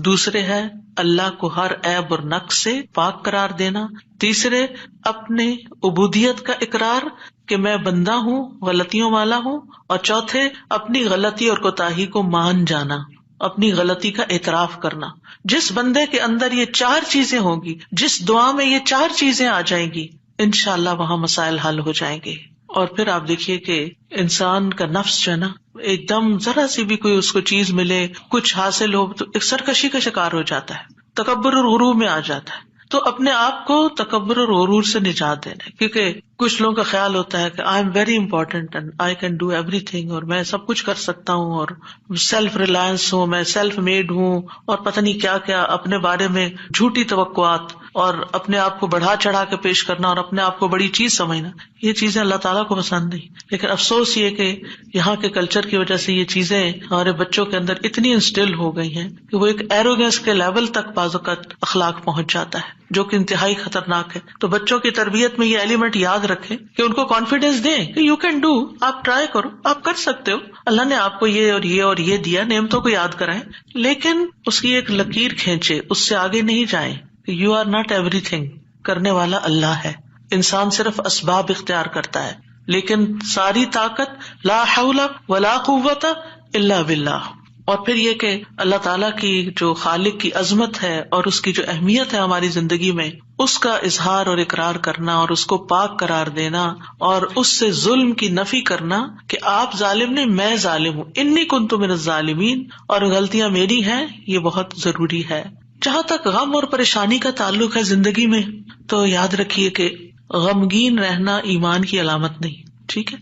دوسرے ہے اللہ کو ہر عیب اور نقص سے پاک قرار دینا، تیسرے اپنے عبودیت کا اقرار کہ میں بندہ ہوں، غلطیوں والا ہوں، اور چوتھے اپنی غلطی اور کوتاہی کو مان جانا، اپنی غلطی کا اعتراف کرنا. جس بندے کے اندر یہ 4 چیزیں ہوں گی، جس دعا میں یہ 4 چیزیں آ جائیں گی، انشاءاللہ وہاں مسائل حل ہو جائیں گے. اور پھر آپ دیکھیے کہ انسان کا نفس جو ہے نا، ایک دم ذرا سی بھی کوئی اس کو چیز ملے، کچھ حاصل ہو تو ایک سرکشی کا شکار ہو جاتا ہے، تکبر اور غرور میں آ جاتا ہے. تو اپنے آپ کو تکبر اور غرور سے نجات دینا ہے، کیونکہ کچھ لوگوں کا خیال ہوتا ہے کہ I am very important and I can do every thing, اور میں سب کچھ کر سکتا ہوں، اور سیلف ریلائنس ہوں، میں سیلف میڈ ہوں، اور پتہ نہیں کیا کیا اپنے بارے میں جھوٹی توقعات، اور اپنے آپ کو بڑھا چڑھا کے پیش کرنا، اور اپنے آپ کو بڑی چیز سمجھنا. یہ چیزیں اللہ تعالیٰ کو پسند نہیں. لیکن افسوس یہ کہ یہاں کے کلچر کی وجہ سے یہ چیزیں ہمارے بچوں کے اندر اتنی انسٹل ہو گئی ہیں کہ وہ ایک ایروگینس کے لیول تک بعض اوقات اخلاق پہنچ جاتا ہے، جو کہ انتہائی خطرناک ہے. تو بچوں کی تربیت میں یہ ایلیمنٹ یاد رکھیں کہ ان کو کانفیڈینس دیں کہ یو کین ڈو، آپ ٹرائی کرو، آپ کر سکتے ہو، اللہ نے آپ کو یہ اور یہ اور یہ دیا، نعمتوں کو یاد کرائیں، لیکن اس کی ایک لکیر کھینچے، اس سے آگے نہیں جائیں. You are not everything, کرنے والا اللہ ہے. انسان صرف اسباب اختیار کرتا ہے، لیکن ساری طاقت لا حول ولا قوت الا باللہ. اور پھر یہ کہ اللہ تعالیٰ کی جو خالق کی عظمت ہے اور اس کی جو اہمیت ہے ہماری زندگی میں، اس کا اظہار اور اقرار کرنا، اور اس کو پاک قرار دینا، اور اس سے ظلم کی نفی کرنا کہ آپ ظالم نہیں، میں ظالم ہوں، انی کنت من الظالمین، اور غلطیاں میری ہیں، یہ بہت ضروری ہے. جہاں تک غم اور پریشانی کا تعلق ہے زندگی میں، تو یاد رکھیے کہ غمگین رہنا ایمان کی علامت نہیں. ٹھیک ہے،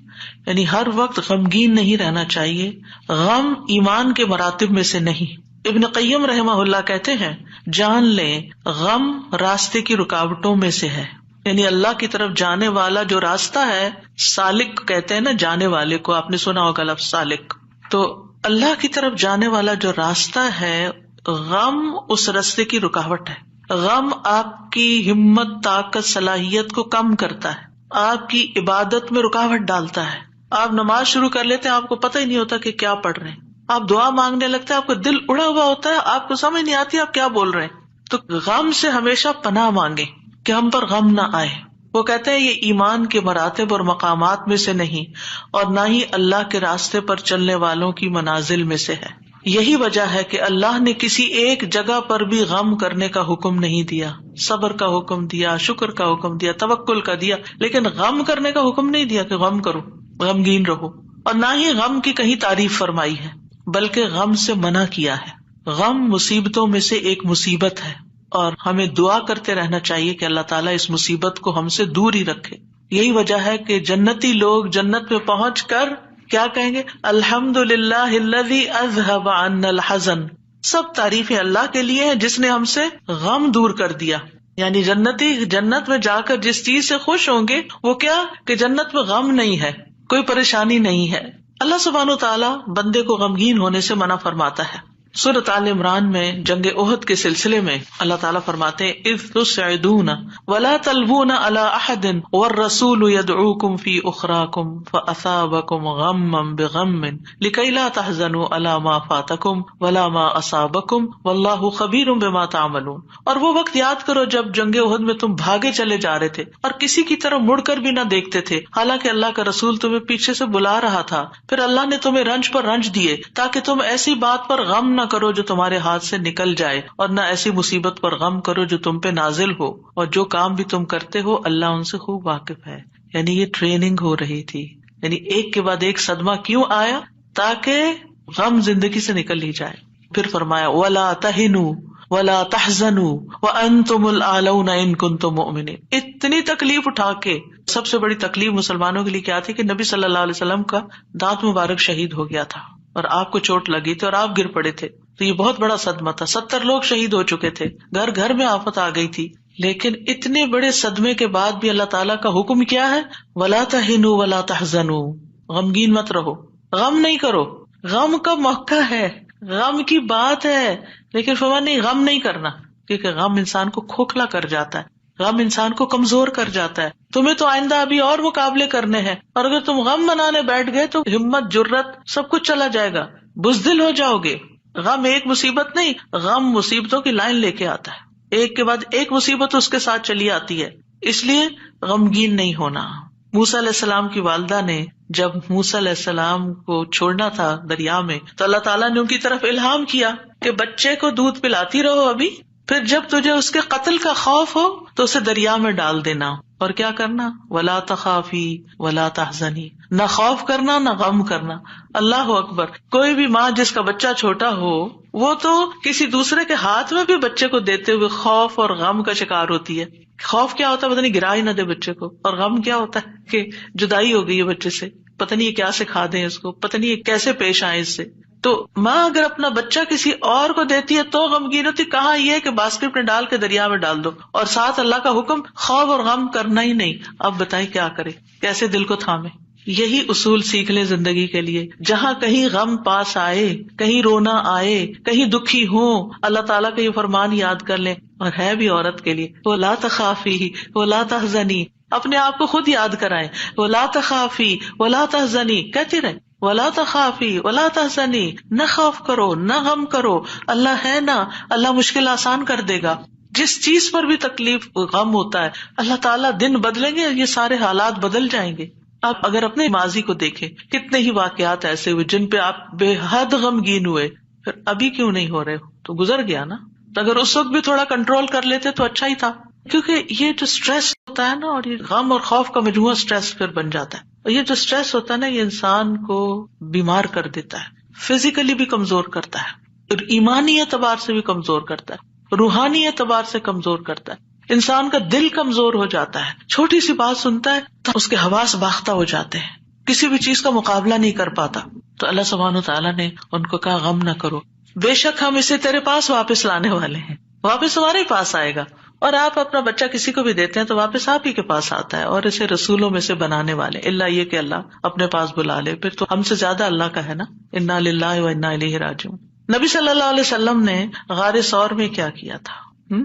یعنی ہر وقت غمگین نہیں رہنا چاہیے. غم ایمان کے مراتب میں سے نہیں. ابن قیم رحمہ اللہ کہتے ہیں، جان لیں غم راستے کی رکاوٹوں میں سے ہے. یعنی اللہ کی طرف جانے والا جو راستہ ہے، سالک کہتے ہیں نا جانے والے کو، آپ نے سنا ہوگا لفظ سالک. تو اللہ کی طرف جانے والا جو راستہ ہے، غم اس راستے کی رکاوٹ ہے. غم آپ کی ہمت، طاقت، صلاحیت کو کم کرتا ہے، آپ کی عبادت میں رکاوٹ ڈالتا ہے. آپ نماز شروع کر لیتے ہیں، آپ کو پتہ ہی نہیں ہوتا کہ کیا پڑھ رہے ہیں. آپ دعا مانگنے لگتے ہیں، آپ کا دل اڑا ہوا ہوتا ہے، آپ کو سمجھ نہیں آتی آپ کیا بول رہے ہیں. تو غم سے ہمیشہ پناہ مانگے کہ ہم پر غم نہ آئے. وہ کہتے ہیں یہ ایمان کے مراتب اور مقامات میں سے نہیں، اور نہ ہی اللہ کے راستے پر چلنے والوں کی منازل میں سے ہے. یہی وجہ ہے کہ اللہ نے کسی ایک جگہ پر بھی غم کرنے کا حکم نہیں دیا. صبر کا حکم دیا، شکر کا حکم دیا، توکل کا دیا، لیکن غم کرنے کا حکم نہیں دیا کہ غم کرو، غمگین رہو. اور نہ ہی غم کی کہیں تعریف فرمائی ہے، بلکہ غم سے منع کیا ہے. غم مصیبتوں میں سے ایک مصیبت ہے، اور ہمیں دعا کرتے رہنا چاہیے کہ اللہ تعالیٰ اس مصیبت کو ہم سے دور ہی رکھے. یہی وجہ ہے کہ جنتی لوگ جنت میں پہنچ کر کیا کہیں گے؟ الحمدللہ الذی اذہب عنا الحزن. سب تعریفیں اللہ کے لیے ہیں جس نے ہم سے غم دور کر دیا. یعنی جنتی جنت میں جا کر جس چیز سے خوش ہوں گے وہ کیا کہ جنت میں غم نہیں ہے، کوئی پریشانی نہیں ہے. اللہ سبحانہ و تعالیٰ بندے کو غمگین ہونے سے منع فرماتا ہے. سورۃ آل عمران میں جنگ احد کے سلسلے میں اللہ تعالیٰ فرماتے ہیں اذ تسعدون ولا تلوون علی احد والرسول يدعوكم في اخراكم فاصابكم غما بغم لكي لا تحزنوا على ما فاتكم ولا ما اصابكم والله خبير بما تعملون. اور وہ وقت یاد کرو جب جنگ احد میں تم بھاگے چلے جا رہے تھے اور کسی کی طرف مڑ کر بھی نہ دیکھتے تھے، حالانکہ اللہ کا رسول تمہیں پیچھے سے بلا رہا تھا. پھر اللہ نے تمہیں رنج پر رنج دیے تاکہ تم ایسی بات پر غم نہ کرو جو تمہارے ہاتھ سے نکل جائے، اور نہ ایسی مصیبت پر غم کرو جو تم پہ نازل ہو، اور جو کام بھی تم کرتے ہو اللہ ان سے خوب واقف ہے. یعنی یہ ٹریننگ ہو رہی تھی. یعنی ایک کے بعد ایک صدمہ کیوں آیا؟ تاکہ غم زندگی سے نکل ہی جائے. پھر فرمایا وَلَا تَهِنُوا وَلَا تَحْزَنُوا وَأَنْتُمُ الْأَعْلَوْنَ إِن كُنتُم مُؤْمِنِينَ. اتنی تکلیف اٹھا کے سب سے بڑی تکلیف مسلمانوں کے لیے کیا تھی کہ نبی صلی اللہ علیہ وسلم کا دانت مبارک شہید ہو گیا تھا اور آپ کو چوٹ لگی تھی اور آپ گر پڑے تھے. تو یہ بہت بڑا صدمہ تھا. 70 لوگ شہید ہو چکے تھے, گھر گھر میں آفت آ گئی تھی. لیکن اتنے بڑے صدمے کے بعد بھی اللہ تعالیٰ کا حکم کیا ہے؟ وَلَا تَهِنُوا وَلَا تَحْزَنُوا. غمگین مت رہو, غم نہیں کرو. غم کا موقع ہے, غم کی بات ہے, لیکن فرمایا نہیں, غم نہیں کرنا, کیونکہ غم انسان کو کھوکھلا کر جاتا ہے, غم انسان کو کمزور کر جاتا ہے. تمہیں تو آئندہ ابھی اور مقابلے کرنے ہیں, اور اگر تم غم منانے بیٹھ گئے تو ہمت, جرت سب کچھ چلا جائے گا, بزدل ہو جاؤ گے. غم ایک مصیبت نہیں, غم مصیبتوں کی لائن لے کے آتا ہے, ایک کے بعد ایک مصیبت اس کے ساتھ چلی آتی ہے. اس لیے غمگین نہیں ہونا. موسیٰ علیہ السلام کی والدہ نے جب موسیٰ علیہ السلام کو چھوڑنا تھا دریا میں, تو اللہ تعالیٰ نے ان کی طرف الہام کیا کہ بچے کو دودھ پلاتی رہو ابھی, پھر جب تجھے اس کے قتل کا خوف ہو تو اسے دریا میں ڈال دینا. اور کیا کرنا؟ ولا تخافی ولا تحزنی, نہ خوف کرنا نہ غم کرنا. اللہ اکبر. کوئی بھی ماں جس کا بچہ چھوٹا ہو وہ تو کسی دوسرے کے ہاتھ میں بھی بچے کو دیتے ہوئے خوف اور غم کا شکار ہوتی ہے. خوف کیا ہوتا ہے؟ پتہ نہیں گرا ہی نہ دے بچے کو. اور غم کیا ہوتا ہے کہ جدائی ہو گئی ہے بچے سے, پتہ نہیں یہ کیا سکھا دیں اس کو, پتہ نہیں یہ کیسے پیش آئے اس سے. تو ماں اگر اپنا بچہ کسی اور کو دیتی ہے تو غمگین ہوتی, کہاں یہ کہ باسکٹ میں ڈال کے دریا میں ڈال دو, اور ساتھ اللہ کا حکم خوف اور غم کرنا ہی نہیں. اب بتائیں کیا کرے, کیسے دل کو تھامے. یہی اصول سیکھ لیں زندگی کے لیے. جہاں کہیں غم پاس آئے, کہیں رونا آئے, کہیں دکھی ہوں, اللہ تعالیٰ کا یہ فرمان یاد کر لیں. اور ہے بھی عورت کے لیے, وَلَا تَخَافِي وَلَا تَحْزَنِي. اپنے آپ کو خود یاد کرائیں, وَلَا تَخَافِي وَلَا تَحْزَنِي کہتے رہیں, وَلَا تَخَافِي وَلَا تَحْزَنِي. نہ خوف کرو نہ غم کرو, اللہ ہے نا, اللہ مشکل آسان کر دے گا. جس چیز پر بھی تکلیف غم ہوتا ہے اللہ تعالیٰ دن بدلیں گے, یہ سارے حالات بدل جائیں گے. آپ اگر اپنے ماضی کو دیکھیں, کتنے ہی واقعات ایسے ہوئے جن پہ آپ بے حد غمگین ہوئے, پھر ابھی کیوں نہیں ہو رہے ہو؟ تو گزر گیا نا. تو اگر اس وقت بھی تھوڑا کنٹرول کر لیتے تو اچھا ہی تھا. کیونکہ یہ جو اسٹریس ہوتا ہے نا, اور یہ غم اور خوف کا مجموعہ اسٹریس پھر بن جاتا ہے. اور یہ جو اسٹریس ہوتا ہے نا, یہ انسان کو بیمار کر دیتا ہے, فزیکلی بھی کمزور کرتا ہے, اور ایمانی اعتبار سے بھی کمزور کرتا ہے, روحانی اعتبار سے کمزور کرتا ہے. انسان کا دل کمزور ہو جاتا ہے, چھوٹی سی بات سنتا ہے تو اس کے حواس باختہ ہو جاتے ہیں, کسی بھی چیز کا مقابلہ نہیں کر پاتا. تو اللہ سبحانہ وتعالیٰ نے ان کو کہا غم نہ کرو, بے شک ہم اسے تیرے پاس واپس لانے والے ہیں, واپس ہمارے پاس آئے گا. اور آپ اپنا بچہ کسی کو بھی دیتے ہیں تو واپس آپ ہی کے پاس آتا ہے, اور اسے رسولوں میں سے بنانے والے, اللہ یہ کہ اللہ اپنے پاس بلا لے, پھر تو ہم سے زیادہ اللہ کا ہے نا. انا للہ و انا الیہ راجعون. نبی صلی اللہ علیہ وسلم نے غار ثور میں کیا کیا تھا؟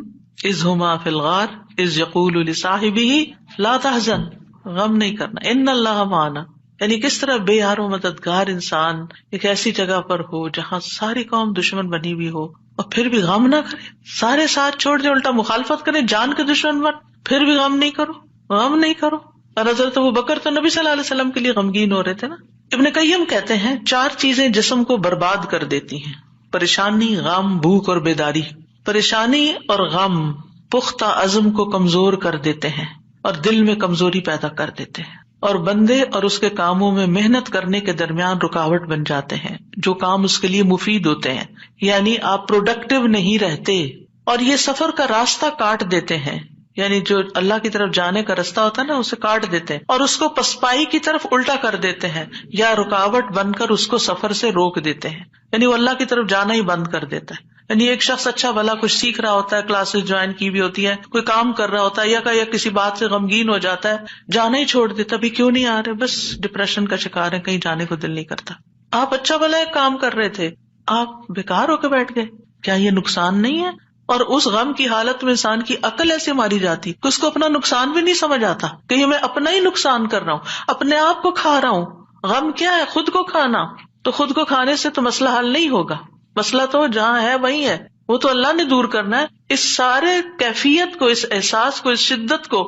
اذ ہما فی الغار اذ یقول لصاحبہ لا تحزن, غم نہیں کرنا, ان اللہ معنا. یعنی کس طرح بے یار و مددگار انسان ایک ایسی جگہ پر ہو جہاں ساری قوم دشمن بنی ہوئی ہو, اور پھر بھی غم نہ کرے, سارے ساتھ چھوڑ دے, الٹا مخالفت کرے, جان کے دشمن بن, پھر بھی غم نہیں کرو, غم نہیں کرو. اور حضرت ابوبکر تو نبی صلی اللہ علیہ وسلم کے لیے غمگین ہو رہے تھے نا. ابن قیم کہتے ہیں 4 چیزیں جسم کو برباد کر دیتی ہیں: پریشانی, غم, بھوک اور بیداری. پریشانی اور غم پختہ عزم کو کمزور کر دیتے ہیں اور دل میں کمزوری پیدا کر دیتے ہیں, اور بندے اور اس کے کاموں میں محنت کرنے کے درمیان رکاوٹ بن جاتے ہیں جو کام اس کے لیے مفید ہوتے ہیں. یعنی آپ پروڈکٹیو نہیں رہتے, اور یہ سفر کا راستہ کاٹ دیتے ہیں. یعنی جو اللہ کی طرف جانے کا راستہ ہوتا ہے نا, اسے کاٹ دیتے ہیں اور اس کو پسپائی کی طرف الٹا کر دیتے ہیں, یا رکاوٹ بن کر اس کو سفر سے روک دیتے ہیں. یعنی وہ اللہ کی طرف جانا ہی بند کر دیتا ہے. یعنی ایک شخص اچھا بھلا کچھ سیکھ رہا ہوتا ہے, کلاسز جوائن کی بھی ہوتی ہے, کوئی کام کر رہا ہوتا ہے, یا کسی بات سے غمگین ہو جاتا ہے, جانا ہی چھوڑ دیتا. ابھی کیوں نہیں آ رہے؟ بس ڈپریشن کا شکار ہے, کہیں جانے کو دل نہیں کرتا. آپ اچھا بھلا ایک کام کر رہے تھے, آپ بیکار ہو کے بیٹھ گئے, کیا یہ نقصان نہیں ہے؟ اور اس غم کی حالت میں انسان کی عقل ایسے ماری جاتی کہ اس کو اپنا نقصان بھی نہیں سمجھ آتا, کہ میں اپنا ہی نقصان کر رہا ہوں, اپنے آپ کو کھا رہا ہوں. غم کیا ہے؟ خود کو کھانا. تو خود کو کھانے سے تو مسئلہ حل نہیں ہوگا, مسئلہ تو جہاں ہے وہی ہے, وہ تو اللہ نے دور کرنا ہے. اس سارے کیفیت کو, اس احساس کو, اس شدت کو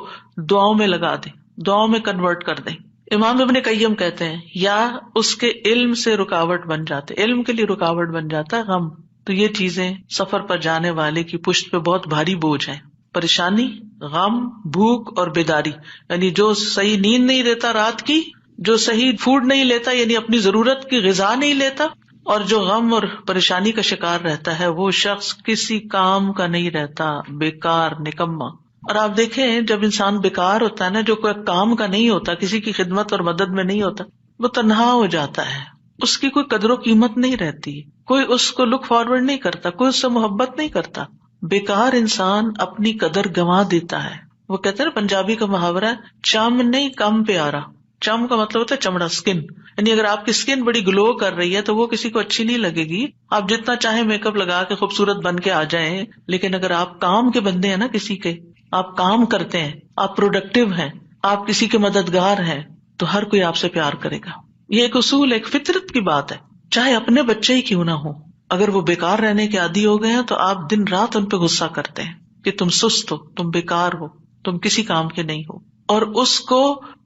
دعاؤں میں لگا دیں, دعاؤں میں کنورٹ کر دیں. امام ابن قیم کہتے ہیں یا اس کے علم سے رکاوٹ بن جاتے, علم کے لیے رکاوٹ بن جاتا ہے غم. تو یہ چیزیں سفر پر جانے والے کی پشت پہ بہت بھاری بوجھ ہے. پریشانی, غم، بھوک اور بیداری، یعنی جو صحیح نیند نہیں لیتا رات کی، جو صحیح فوڈ نہیں لیتا یعنی اپنی ضرورت کی غذا نہیں لیتا، اور جو غم اور پریشانی کا شکار رہتا ہے، وہ شخص کسی کام کا نہیں رہتا، بیکار، نکما۔ اور آپ دیکھیں جب انسان بیکار ہوتا ہے نا، جو کوئی کام کا نہیں ہوتا، کسی کی خدمت اور مدد میں نہیں ہوتا، وہ تنہا ہو جاتا ہے، اس کی کوئی قدر و قیمت نہیں رہتی، کوئی اس کو لک فارورڈ نہیں کرتا، کوئی اس سے محبت نہیں کرتا۔ بیکار انسان اپنی قدر گنوا دیتا ہے۔ وہ کہتے ہیں پنجابی کا محاورہ ہے، چم نہیں کم پیارا۔ چم کا مطلب ہوتا ہے چمڑا، اسکن، یعنی اگر آپ کی اسکن بڑی گلو کر رہی ہے تو وہ کسی کو اچھی نہیں لگے گی، آپ جتنا چاہے میک اپ لگا کے خوبصورت بن کے آ جائیں، لیکن اگر آپ کام کے بندے ہیں نا، کسی کے آپ کام کرتے ہیں، آپ پروڈکٹیو ہیں، آپ کسی کے مددگار ہیں، تو ہر کوئی آپ سے پیار کرے گا۔ یہ ایک اصول، ایک فطرت کی بات ہے، چاہے اپنے بچے ہی کیوں نہ ہو، اگر وہ بیکار رہنے کے عادی ہو گئے ہیں تو آپ دن رات ان پہ غصہ کرتے ہیں کہ تم سست ہو، تم بیکار ہو، تم کسی کام کے نہیں ہو، اور اس کو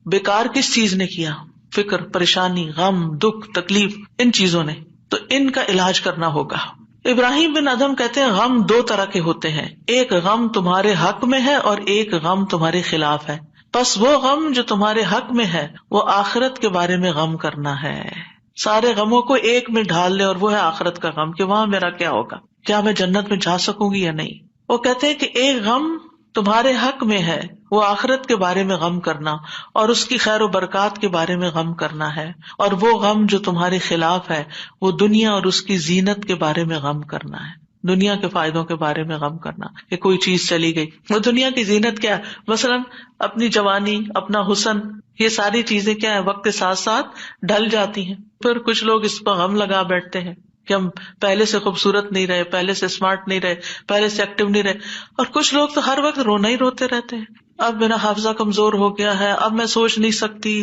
بیکار کس چیز نے کیا؟ فکر، پریشانی، غم، دکھ، تکلیف، ان چیزوں نے، تو ان کا علاج کرنا ہوگا۔ ابراہیم بن ادہم کہتے ہیں غم دو طرح کے ہوتے ہیں، ایک غم تمہارے حق میں ہے اور ایک غم تمہارے خلاف ہے، بس وہ غم جو تمہارے حق میں ہے وہ آخرت کے بارے میں غم کرنا ہے۔ سارے غموں کو ایک میں ڈھال لے، اور وہ ہے آخرت کا غم کہ وہاں میرا کیا ہوگا، کیا میں جنت میں جا سکوں گی یا نہیں۔ وہ کہتے ہیں کہ ایک غم تمہارے حق میں ہے، وہ آخرت کے بارے میں غم کرنا اور اس کی خیر و برکات کے بارے میں غم کرنا ہے، اور وہ غم جو تمہارے خلاف ہے وہ دنیا اور اس کی زینت کے بارے میں غم کرنا ہے، دنیا کے فائدوں کے بارے میں غم کرنا کہ کوئی چیز چلی گئی۔ وہ دنیا کی زینت کیا ہے؟ مثلاً اپنی جوانی، اپنا حسن، یہ ساری چیزیں کیا ہے، وقت کے ساتھ ساتھ ڈھل جاتی ہیں۔ پھر کچھ لوگ اس پر غم لگا بیٹھتے ہیں کہ ہم پہلے سے خوبصورت نہیں رہے، پہلے سے اسمارٹ نہیں رہے، پہلے سے ایکٹیو نہیں رہے، اور کچھ لوگ تو ہر وقت رونا ہی روتے رہتے ہیں، اب میرا حافظہ کمزور ہو گیا ہے، اب میں سوچ نہیں سکتی۔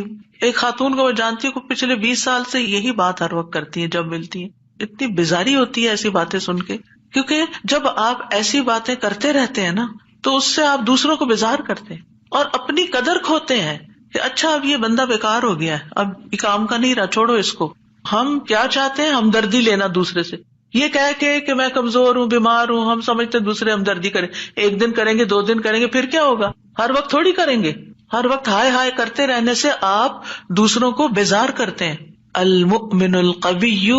ایک خاتون کو میں جانتی ہوں کہ پچھلے 20 سال سے یہی بات ہر وقت کرتی ہے جب ملتی ہے، اتنی بیزاری ہوتی ہے ایسی باتیں سن کے، کیونکہ جب آپ ایسی باتیں کرتے رہتے ہیں نا تو اس سے آپ دوسروں کو بیزار کرتے ہیں اور اپنی قدر کھوتے ہیں کہ اچھا اب یہ بندہ بیکار ہو گیا ہے، اب یہ کام کا نہیں رہا، چھوڑو اس کو۔ ہم کیا چاہتے ہیں؟ ہمدردی لینا دوسرے سے، یہ کہہ کے کہ میں کمزور ہوں، بیمار ہوں، ہم سمجھتے دوسرے ہمدردی کریں، ایک دن کریں گے، 2 دن کریں گے، پھر کیا ہوگا؟ ہر وقت تھوڑی کریں گے۔ ہر وقت ہائے ہائے کرتے رہنے سے آپ دوسروں کو بیزار کرتے ہیں۔ المؤمن القوی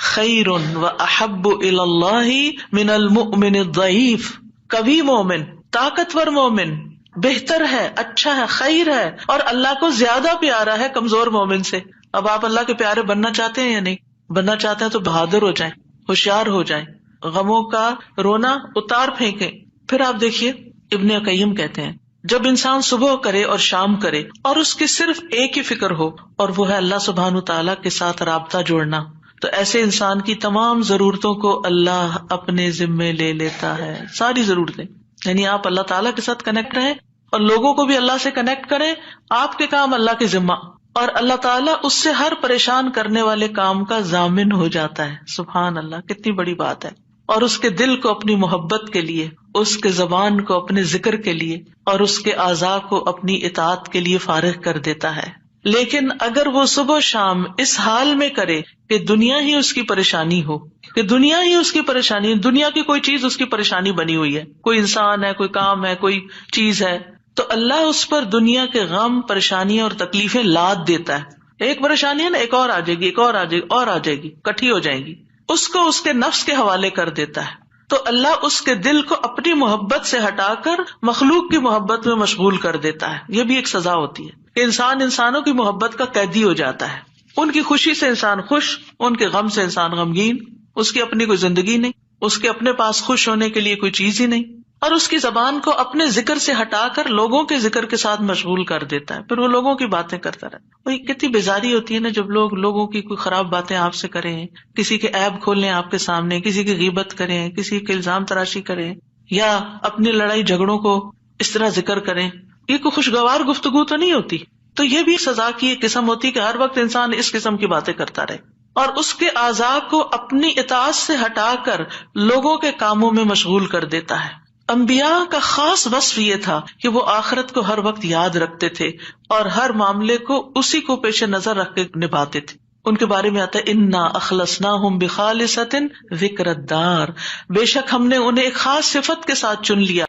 خیر واحب الی اللہ من المؤمن الضعیف، قوی مومن، طاقتور مومن بہتر ہے، اچھا ہے، خیر ہے، اور اللہ کو زیادہ پیارا ہے کمزور مومن سے۔ اب آپ اللہ کے پیارے بننا چاہتے ہیں یا نہیں؟ بننا چاہتے ہیں تو بہادر ہو جائیں، ہوشیار ہو جائیں، غموں کا رونا اتار پھینکیں۔ پھر آپ دیکھیے ابن قیم کہتے ہیں جب انسان صبح کرے اور شام کرے اور اس کی صرف ایک ہی فکر ہو، اور وہ ہے اللہ سبحانہ تعالیٰ کے ساتھ رابطہ جوڑنا، تو ایسے انسان کی تمام ضرورتوں کو اللہ اپنے ذمے لے لیتا ہے، ساری ضرورتیں۔ یعنی آپ اللہ تعالیٰ کے ساتھ کنیکٹ رہیں اور لوگوں کو بھی اللہ سے کنیکٹ کریں، آپ کے کام اللہ کے ذمہ، اور اللہ تعالیٰ اس سے ہر پریشان کرنے والے کام کا ضامن ہو جاتا ہے۔ سبحان اللہ، کتنی بڑی بات ہے۔ اور اس کے دل کو اپنی محبت کے لیے، اس کے زبان کو اپنے ذکر کے لیے، اور اس کے اعضاء کو اپنی اطاعت کے لیے فارغ کر دیتا ہے۔ لیکن اگر وہ صبح شام اس حال میں کرے کہ دنیا ہی اس کی پریشانی ہو، کہ دنیا ہی اس کی پریشانی، دنیا کی کوئی چیز اس کی پریشانی بنی ہوئی ہے، کوئی انسان ہے، کوئی کام ہے، کوئی چیز ہے، تو اللہ اس پر دنیا کے غم، پریشانیاں اور تکلیفیں لاد دیتا ہے۔ ایک پریشانی ہے نا، ایک اور آ جائے گی، ایک اور آ جائے گی، اور آ جائے گی، کٹھی ہو جائیں گی، اس کو اس کے نفس کے حوالے کر دیتا ہے۔ تو اللہ اس کے دل کو اپنی محبت سے ہٹا کر مخلوق کی محبت میں مشغول کر دیتا ہے۔ یہ بھی ایک سزا ہوتی ہے کہ انسان انسانوں کی محبت کا قیدی ہو جاتا ہے، ان کی خوشی سے انسان خوش، ان کے غم سے انسان غمگین، اس کی اپنی کوئی زندگی نہیں، اس کے اپنے پاس خوش ہونے کے لیے کوئی چیز ہی نہیں، اور اس کی زبان کو اپنے ذکر سے ہٹا کر لوگوں کے ذکر کے ساتھ مشغول کر دیتا ہے، پھر وہ لوگوں کی باتیں کرتا رہتا ہے۔ وہی کتنی بیزاری ہوتی ہے نا جب لوگ لوگوں کی کوئی خراب باتیں آپ سے کریں، کسی کے عیب کھولیں آپ کے سامنے، کسی کی غیبت کریں، کسی کے الزام تراشی کریں، یا اپنی لڑائی جھگڑوں کو اس طرح ذکر کریں، یہ کوئی خوشگوار گفتگو تو نہیں ہوتی۔ تو یہ بھی سزا کی ایک قسم ہوتی ہے کہ ہر وقت انسان اس قسم کی باتیں کرتا رہے اور اس کے اعضاء کو اپنی اطاعت سے ہٹا کر لوگوں کے کاموں میں مشغول کر دیتا ہے۔ انبیاء کا خاص وصف یہ تھا کہ وہ آخرت کو ہر وقت یاد رکھتے تھے اور ہر معاملے کو اسی کو پیش نظر رکھ کے نبھاتے تھے۔ ان کے بارے میں آتا ہے انا اخلصناہم بخالصۃ ذکر الدار، بے شک ہم نے انہیں ایک خاص صفت کے ساتھ چن لیا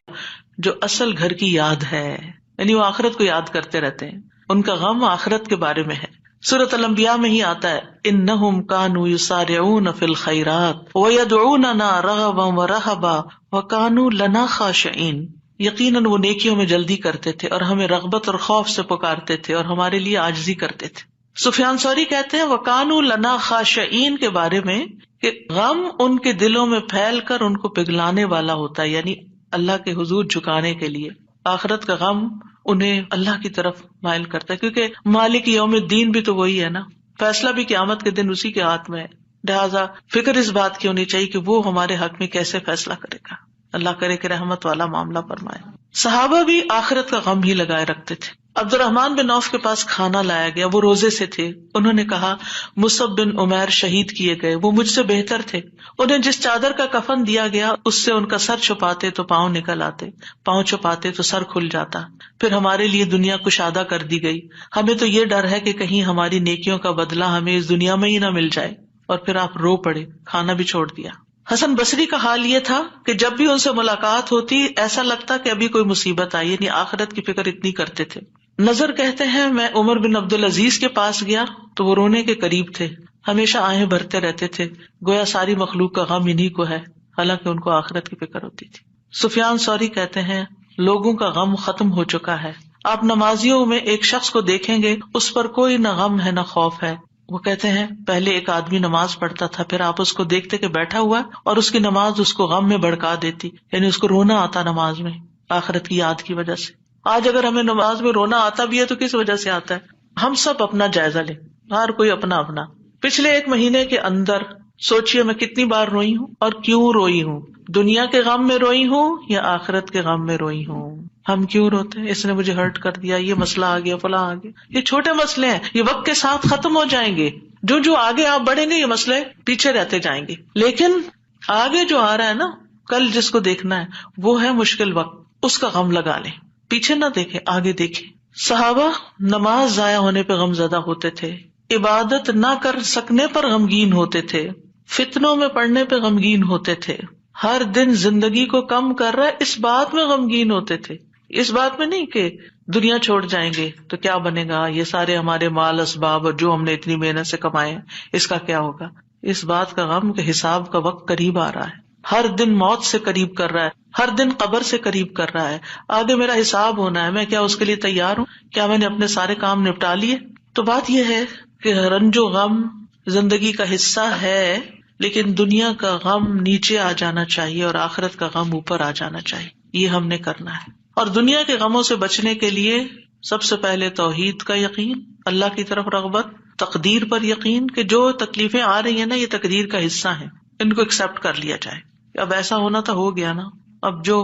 جو اصل گھر کی یاد ہے، یعنی وہ آخرت کو یاد کرتے رہتے ہیں، ان کا غم آخرت کے بارے میں ہے۔ سورۃ الانبیاء میں ہی آتا ہے انہم کانوا یسارعون فی الخیرات ویدعوننا رغبا ورہبا وکانوا لنا خاشعین، یقیناً وہ نیکیوں میں جلدی کرتے تھے اور ہمیں رغبت اور خوف سے پکارتے تھے اور ہمارے لیے عاجزی کرتے تھے۔ سفیان ثوری کہتے ہیں وَكَانُوا لَنَا خَاشِعِينَ کے بارے میں کہ غم ان کے دلوں میں پھیل کر ان کو پگھلانے والا ہوتا ہے، یعنی اللہ کے حضور جھکانے کے لیے۔ آخرت کا غم انہیں اللہ کی طرف مائل کرتا ہے، کیونکہ مالک یوم الدین بھی تو وہی ہے نا، فیصلہ بھی قیامت کے دن اسی کے ہاتھ میں ہے، لہٰذا فکر اس بات کی ہونی چاہیے کہ وہ ہمارے حق میں کیسے فیصلہ کرے گا۔ اللہ کرے کہ رحمت والا معاملہ فرمائے۔ صحابہ بھی آخرت کا غم ہی لگائے رکھتے تھے۔ عبد الرحمن بن عوف کے پاس کھانا لایا گیا، وہ روزے سے تھے، انہوں نے کہا مصعب بن عمیر شہید کیے گئے، وہ مجھ سے بہتر تھے، انہیں جس چادر کا کفن دیا گیا اس سے ان کا سر چھپاتے تو پاؤں نکل آتے، پاؤں چھپاتے تو سر کھل جاتا، پھر ہمارے لیے دنیا کشادہ کر دی گئی، ہمیں تو یہ ڈر ہے کہ کہیں ہماری نیکیوں کا بدلہ ہمیں اس دنیا میں ہی نہ مل جائے، اور پھر آپ رو پڑے، کھانا بھی چھوڑ دیا۔ حسن بصری کا حال یہ تھا کہ جب بھی ان سے ملاقات ہوتی ایسا لگتا کہ ابھی کوئی مصیبت آئی، یعنی آخرت کی فکر اتنی کرتے تھے۔ نظر کہتے ہیں میں عمر بن عبدالعزیز کے پاس گیا تو وہ رونے کے قریب تھے، ہمیشہ آہیں بھرتے رہتے تھے، گویا ساری مخلوق کا غم انہی کو ہے، حالانکہ ان کو آخرت کی فکر ہوتی تھی۔ سفیان ثوری کہتے ہیں لوگوں کا غم ختم ہو چکا ہے، آپ نمازیوں میں ایک شخص کو دیکھیں گے اس پر کوئی نہ غم ہے نہ خوف ہے۔ وہ کہتے ہیں پہلے ایک آدمی نماز پڑھتا تھا، پھر آپ اس کو دیکھتے کہ بیٹھا ہوا اور اس کی نماز اس کو غم میں بھڑکا دیتی، یعنی اس کو رونا آتا نماز میں آخرت کی یاد کی وجہ سے۔ آج اگر ہمیں نماز میں رونا آتا بھی ہے تو کس وجہ سے آتا ہے؟ ہم سب اپنا جائزہ لیں، ہر کوئی اپنا اپنا۔ پچھلے ایک مہینے کے اندر سوچئے میں کتنی بار روئی ہوں اور کیوں روئی ہوں، دنیا کے غم میں روئی ہوں یا آخرت کے غم میں روئی ہوں۔ ہم کیوں روتے ہیں؟ اس نے مجھے ہرٹ کر دیا، یہ مسئلہ آ گیا، فلاں آ گیا۔ یہ چھوٹے مسئلے ہیں، یہ وقت کے ساتھ ختم ہو جائیں گے، جو آگے آپ بڑھیں گے یہ مسئلے پیچھے رہتے جائیں گے، لیکن آگے جو آ رہا ہے نا، کل جس کو دیکھنا ہے وہ ہے مشکل وقت، اس کا غم لگا لیں، پیچھے نہ دیکھیں آگے دیکھیں۔ صحابہ نماز ضائع ہونے پہ غم زدہ ہوتے تھے، عبادت نہ کر سکنے پر غمگین ہوتے تھے، فتنوں میں پڑنے پہ غمگین ہوتے تھے، ہر دن زندگی کو کم کر رہا ہے اس بات میں غمگین ہوتے تھے، اس بات میں نہیں کہ دنیا چھوڑ جائیں گے تو کیا بنے گا، یہ سارے ہمارے مال اسباب اور جو ہم نے اتنی محنت سے کمائے ہیں اس کا کیا ہوگا، اس بات کا غم کہ حساب کا وقت قریب آ رہا ہے، ہر دن موت سے قریب کر رہا ہے، ہر دن قبر سے قریب کر رہا ہے، آگے میرا حساب ہونا ہے، میں کیا اس کے لیے تیار ہوں، کیا میں نے اپنے سارے کام نپٹا لیے؟ تو بات یہ ہے کہ رنج و غم زندگی کا حصہ ہے، لیکن دنیا کا غم نیچے آ جانا چاہیے اور آخرت کا غم اوپر آ جانا چاہیے، یہ ہم نے کرنا ہے۔ اور دنیا کے غموں سے بچنے کے لیے سب سے پہلے توحید کا یقین، اللہ کی طرف رغبت، تقدیر پر یقین کہ جو تکلیفیں آ رہی ہیں نا یہ تقدیر کا حصہ ہیں، ان کو ایکسپٹ کر لیا جائے، اب ایسا ہونا تھا ہو گیا نا، اب جو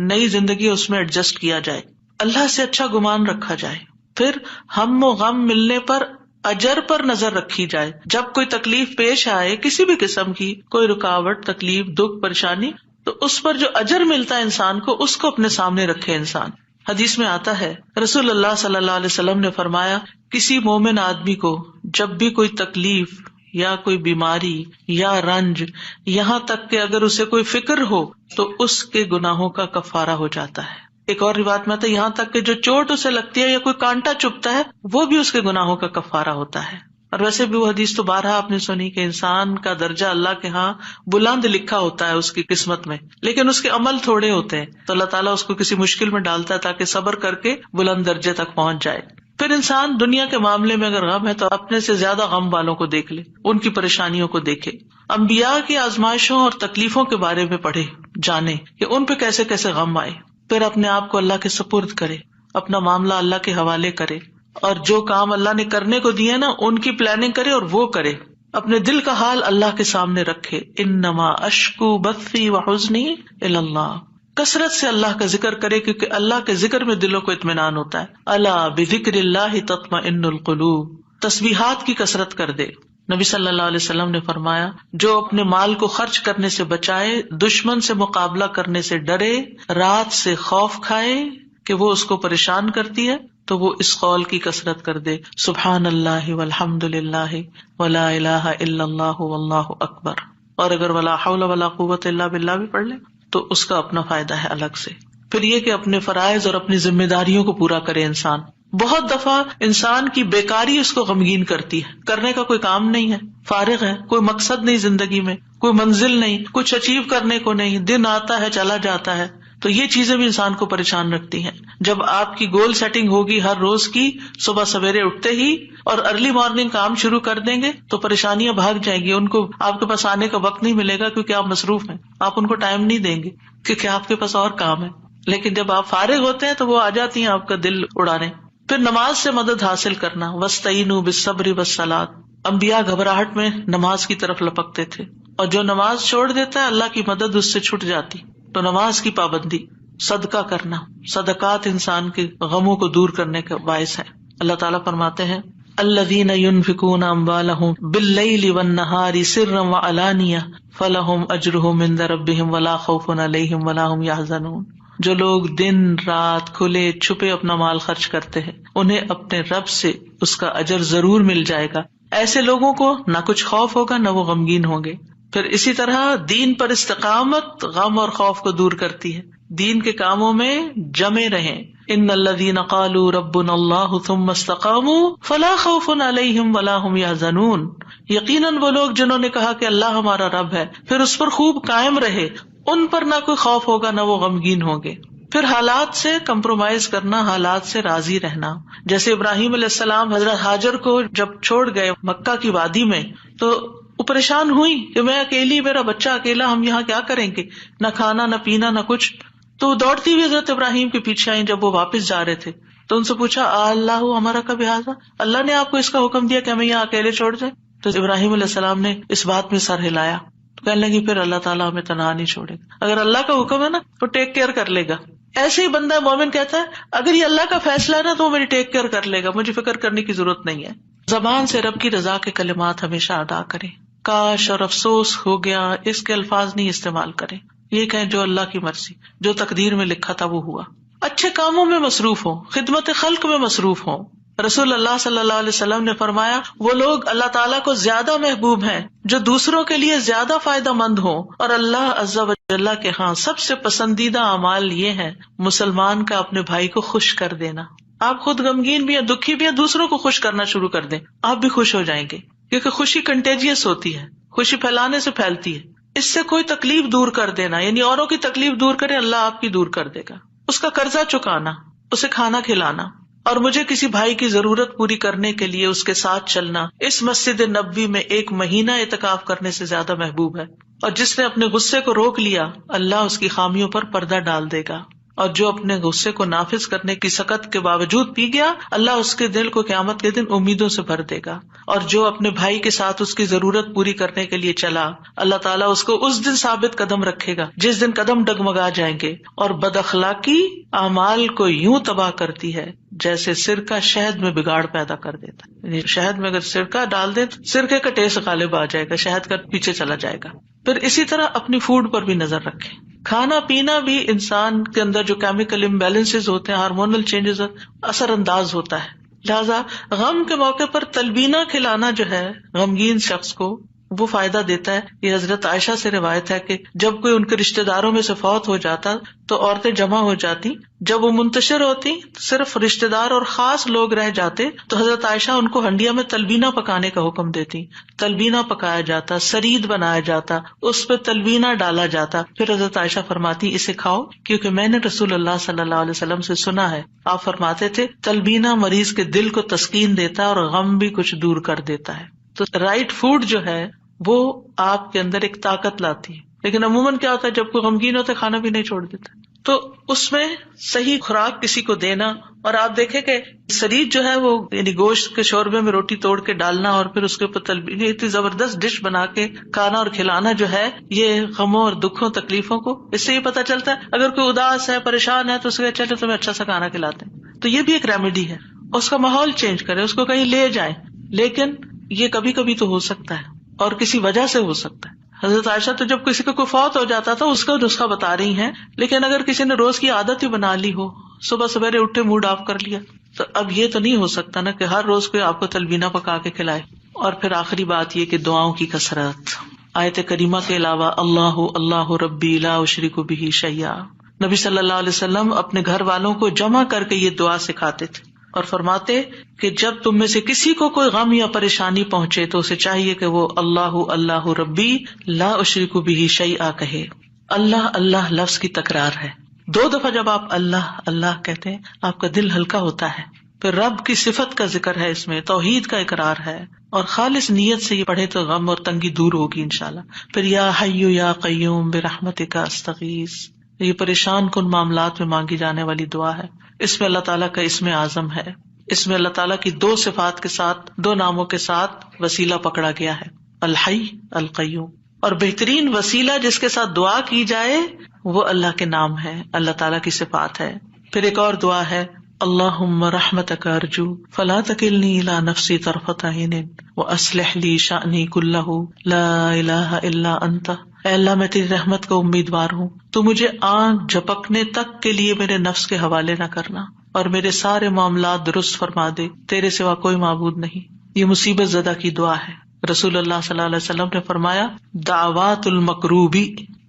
نئی زندگی ہے اس میں ایڈجسٹ کیا جائے، اللہ سے اچھا گمان رکھا جائے، پھر ہم و غم ملنے پر اجر پر نظر رکھی جائے، جب کوئی تکلیف پیش آئے کسی بھی قسم کی، کوئی رکاوٹ، تکلیف، دکھ، پریشانی، تو اس پر جو اجر ملتا ہے انسان کو اس کو اپنے سامنے رکھے انسان۔ حدیث میں آتا ہے رسول اللہ صلی اللہ علیہ وسلم نے فرمایا کسی مومن آدمی کو جب بھی کوئی تکلیف یا کوئی بیماری یا رنج، یہاں تک کہ اگر اسے کوئی فکر ہو تو اس کے گناہوں کا کفارہ ہو جاتا ہے۔ ایک اور روایت میں آتا ہے یہاں تک کہ جو چوٹ اسے لگتی ہے یا کوئی کانٹا چبھتا ہے وہ بھی اس کے گناہوں کا کفارہ ہوتا ہے۔ اور ویسے بھی وہ حدیث تو بارہا آپ نے سنی کہ انسان کا درجہ اللہ کے ہاں بلند لکھا ہوتا ہے اس کی قسمت میں، لیکن اس کے عمل تھوڑے ہوتے ہیں، تو اللہ تعالیٰ اس کو کسی مشکل میں ڈالتا ہے تاکہ صبر کر کے بلند درجے تک پہنچ جائے۔ پھر انسان دنیا کے معاملے میں اگر غم ہے تو اپنے سے زیادہ غم والوں کو دیکھ لے، ان کی پریشانیوں کو دیکھے، انبیاء کی آزمائشوں اور تکلیفوں کے بارے میں پڑھے، جانے کہ ان پہ کیسے کیسے غم آئے، پھر اپنے آپ کو اللہ کے سپرد کرے، اپنا معاملہ اللہ کے حوالے کرے، اور جو کام اللہ نے کرنے کو دیے نا ان کی پلاننگ کرے اور وہ کرے، اپنے دل کا حال اللہ کے سامنے رکھے، انما اشکو بثی وحزنی الی اللہ، کثرت سے اللہ کا ذکر کرے کیونکہ اللہ کے ذکر میں دلوں کو اطمینان ہوتا ہے، الا بذکر اللہ تطمئن القلوب، تسبیحات کی کثرت کر دے۔ نبی صلی اللہ علیہ وسلم نے فرمایا جو اپنے مال کو خرچ کرنے سے بچائے، دشمن سے مقابلہ کرنے سے ڈرے، رات سے خوف کھائے کہ وہ اس کو پریشان کرتی ہے، تو وہ اس قول کی کثرت کر دے سبحان اللہ والحمد للہ ولا الہ الا اللہ واللہ اکبر، اور اگر ولا حول ولا قوت الا باللہ بھی پڑھ لے تو اس کا اپنا فائدہ ہے الگ سے۔ پھر یہ کہ اپنے فرائض اور اپنی ذمہ داریوں کو پورا کرے انسان۔ بہت دفعہ انسان کی بیکاری اس کو غمگین کرتی ہے، کرنے کا کوئی کام نہیں ہے، فارغ ہے، کوئی مقصد نہیں زندگی میں، کوئی منزل نہیں، کچھ اچیو کرنے کو نہیں، دن آتا ہے چلا جاتا ہے، تو یہ چیزیں بھی انسان کو پریشان رکھتی ہیں۔ جب آپ کی گول سیٹنگ ہوگی ہر روز کی، صبح سویرے اٹھتے ہی اور ارلی مارننگ کام شروع کر دیں گے تو پریشانیاں بھاگ جائیں گی، ان کو آپ کے پاس آنے کا وقت نہیں ملے گا کیونکہ آپ مصروف ہیں، آپ ان کو ٹائم نہیں دیں گے کیونکہ آپ کے پاس اور کام ہے۔ لیکن جب آپ فارغ ہوتے ہیں تو وہ آ جاتی ہیں آپ کا دل اڑانے۔ پھر نماز سے مدد حاصل کرنا، وَاسْتَعِینُوا بِالصَّبْرِ وَالصَّلَاةِ، انبیاء گھبراہٹ میں نماز کی طرف لپکتے تھے، اور جو نماز چھوڑ دیتا ہے اللہ کی مدد اس سے چھٹ جاتی۔ تو نماز کی پابندی، صدقہ کرنا، صدقات انسان کے غموں کو دور کرنے کا باعث ہے۔ اللہ تعالیٰ فرماتے ہیں الذین ينفقون اموالهم باللیل والنہار سرا وعلانیہ فلہم اجرہم عند ربہم ولا خوف علیہم ولا ہم یحزنون، جو لوگ دن رات کھلے چھپے اپنا مال خرچ کرتے ہیں انہیں اپنے رب سے اس کا اجر ضرور مل جائے گا، ایسے لوگوں کو نہ کچھ خوف ہوگا نہ وہ غمگین ہوں گے۔ پھر اسی طرح دین پر استقامت غم اور خوف کو دور کرتی ہے، دین کے کاموں میں جمے رہیں۔ ان الذین قالوا ربنا اللہ ثم استقاموا فلا خوف علیہم ولا هم یحزنون، یقیناً وہ لوگ جنہوں نے کہا کہ اللہ ہمارا رب ہے پھر اس پر خوب قائم رہے، ان پر نہ کوئی خوف ہوگا نہ وہ غمگین ہوں گے۔ پھر حالات سے کمپرومائز کرنا، حالات سے راضی رہنا، جیسے ابراہیم علیہ السلام حضرت ہاجر کو جب چھوڑ گئے مکہ کی وادی میں تو وہ پریشان ہوئی کہ میں اکیلی، میرا بچہ اکیلا، ہم یہاں کیا کریں گے، نہ کھانا نہ پینا نہ کچھ۔ تو دوڑتی ہوئی حضرت ابراہیم کے پیچھے آئیں جب وہ واپس جا رہے تھے تو ان سے پوچھا اللہ ہمارا کب حاضر، اللہ نے آپ کو اس کا حکم دیا کہ ہمیں یہاں اکیلے چھوڑ دیں؟ تو ابراہیم علیہ السلام نے اس بات میں سر ہلایا، تو کہنے لگی پھر اللہ تعالیٰ ہمیں تنہا نہیں چھوڑے گا، اگر اللہ کا حکم ہے نا تو ٹیک کیئر کر لے گا۔ ایسے ہی بندہ مومن کہتا ہے اگر یہ اللہ کا فیصلہ ہے نا تو وہ میری ٹیک کیئر کر لے گا، مجھے فکر کرنے کی ضرورت نہیں ہے۔ زبان سے رب کی رضا کے کلمات ہمیشہ ادا کریں، کاش اور افسوس ہو گیا اس کے الفاظ نہیں استعمال کریں، یہ کہیں جو اللہ کی مرضی، جو تقدیر میں لکھا تھا وہ ہوا۔ اچھے کاموں میں مصروف ہوں، خدمت خلق میں مصروف ہوں۔ رسول اللہ صلی اللہ علیہ وسلم نے فرمایا وہ لوگ اللہ تعالیٰ کو زیادہ محبوب ہیں جو دوسروں کے لیے زیادہ فائدہ مند ہوں، اور اللہ عز و جل کے ہاں سب سے پسندیدہ اعمال یہ ہیں مسلمان کا اپنے بھائی کو خوش کر دینا۔ آپ خود غمگین بھی ہیں، دکھی بھی ہیں، دوسروں کو خوش کرنا شروع کر دیں، آپ بھی خوش ہو جائیں گے، کیونکہ خوشی کنٹیجیس ہوتی ہے، خوشی پھیلانے سے پھیلتی ہے۔ اس سے کوئی تکلیف دور کر دینا، یعنی اوروں کی تکلیف دور کرے اللہ آپ کی دور کر دے گا۔ اس کا قرضہ چکانا، اسے کھانا کھلانا، اور مجھے کسی بھائی کی ضرورت پوری کرنے کے لیے اس کے ساتھ چلنا اس مسجد نبوی میں 1 مہینہ اعتکاف کرنے سے زیادہ محبوب ہے۔ اور جس نے اپنے غصے کو روک لیا اللہ اس کی خامیوں پر پردہ ڈال دے گا، اور جو اپنے غصے کو نافذ کرنے کی سخت کے باوجود پی گیا اللہ اس کے دل کو قیامت کے دن امیدوں سے بھر دے گا۔ اور جو اپنے بھائی کے ساتھ اس کی ضرورت پوری کرنے کے لیے چلا اللہ تعالیٰ اس کو اس دن ثابت قدم رکھے گا جس دن قدم ڈگمگا جائیں گے۔ اور بد اخلاقی اعمال کو یوں تباہ کرتی ہے جیسے سرکہ شہد میں بگاڑ پیدا کر دیتا ہے، یعنی شہد میں اگر سرکہ ڈال دیں تو سرکے کا ٹیسٹ غالب آ جائے گا، شہد کا پیچھے چلا جائے گا۔ پھر اسی طرح اپنی فوڈ پر بھی نظر رکھیں، کھانا پینا بھی انسان کے اندر جو کیمیکل امبیلنسز ہوتے ہیں، ہارمونل چینجز اثر انداز ہوتا ہے، لہذا غم کے موقع پر تلبینہ کھلانا جو ہے غمگین شخص کو وہ فائدہ دیتا ہے۔ یہ حضرت عائشہ سے روایت ہے کہ جب کوئی ان کے رشتہ داروں میں سے فوت ہو جاتا تو عورتیں جمع ہو جاتی، جب وہ منتشر ہوتی صرف رشتہ دار اور خاص لوگ رہ جاتے تو حضرت عائشہ ان کو ہنڈیا میں تلبینہ پکانے کا حکم دیتی، تلبینہ پکایا جاتا، سرید بنایا جاتا، اس پہ تلبینہ ڈالا جاتا، پھر حضرت عائشہ فرماتی اسے کھاؤ کیونکہ میں نے رسول اللہ صلی اللہ علیہ وسلم سے سنا ہے، آپ فرماتے تھے تلبینہ مریض کے دل کو تسکین دیتا ہے اور غم بھی کچھ دور کر دیتا ہے۔ تو رائٹ فوڈ جو ہے وہ آپ کے اندر ایک طاقت لاتی ہے، لیکن عموماً کیا ہوتا ہے جب کوئی غمگین ہوتا ہے کھانا بھی نہیں چھوڑ دیتا، تو اس میں صحیح خوراک کسی کو دینا۔ اور آپ دیکھیں کہ سرید جو ہے وہ یعنی گوشت کے شوربے میں روٹی توڑ کے ڈالنا اور پھر اس کے اوپر تلبینہ، اتنی زبردست ڈش بنا کے کھانا اور کھلانا جو ہے یہ غموں اور دکھوں تکلیفوں کو، اس سے یہ پتہ چلتا ہے اگر کوئی اداس ہے پریشان ہے تو اس کے چلے تمہیں اچھا سا کھانا کھلاتے ہیں، تو یہ بھی ایک ریمیڈی ہے۔ اس کا ماحول چینج کرے، اس کو کہیں لے جائیں، لیکن یہ کبھی کبھی تو ہو سکتا ہے اور کسی وجہ سے ہو سکتا ہے۔ حضرت عائشہ تو جب کسی کا کوئی فوت ہو جاتا تھا اس کا نسخہ بتا رہی ہیں، لیکن اگر کسی نے روز کی عادت ہی بنا لی ہو، صبح سویرے اٹھے موڈ آف کر لیا، تو اب یہ تو نہیں ہو سکتا نا کہ ہر روز کوئی آپ کو تلبینہ پکا کے کھلائے. اور پھر آخری بات یہ کہ دعاؤں کی کثرت. آیت کریمہ کے علاوہ اللہ اللہ ربی لا اشرک بہ شیئا، نبی صلی اللہ علیہ وسلم اپنے گھر والوں کو جمع کر کے یہ دعا سکھاتے تھے اور فرماتے کہ جب تم میں سے کسی کو کوئی غم یا پریشانی پہنچے تو اسے چاہیے کہ وہ اللہ اللہ ربی لا اشرک بہ شیئا کہے. اللہ اللہ لفظ کی تکرار ہے، 2 دفعہ جب آپ اللہ اللہ کہتے ہیں آپ کا دل ہلکا ہوتا ہے. پھر رب کی صفت کا ذکر ہے، اس میں توحید کا اقرار ہے، اور خالص نیت سے یہ پڑھے تو غم اور تنگی دور ہوگی انشاءاللہ. پھر یا حی یا قیوم برحمتک استغیث، یہ پریشان کن معاملات میں مانگی جانے والی دعا ہے. اس میں اللہ تعالیٰ کا اسم اعظم ہے، اس میں اللہ تعالیٰ کی 2 صفات کے ساتھ 2 ناموں کے ساتھ وسیلہ پکڑا گیا ہے، الحی القیوم. اور بہترین وسیلہ جس کے ساتھ دعا کی جائے وہ اللہ کے نام ہے، اللہ تعالیٰ کی صفات ہے. پھر ایک اور دعا ہے اللہم رحمتک ارجو فلا تکلنی الی نفسی طرفۃ عین واصلح لی شأنی کلہ لا الہ الا انت. اے اللہ میں تیری رحمت کا امیدوار ہوں، تو مجھے آنکھ جھپکنے تک کے لیے میرے نفس کے حوالے نہ کرنا اور میرے سارے معاملات درست فرما دے، تیرے سوا کوئی معبود نہیں. یہ مصیبت زدہ کی دعا ہے. رسول اللہ صلی اللہ علیہ وسلم نے فرمایا دعوات المکروبی،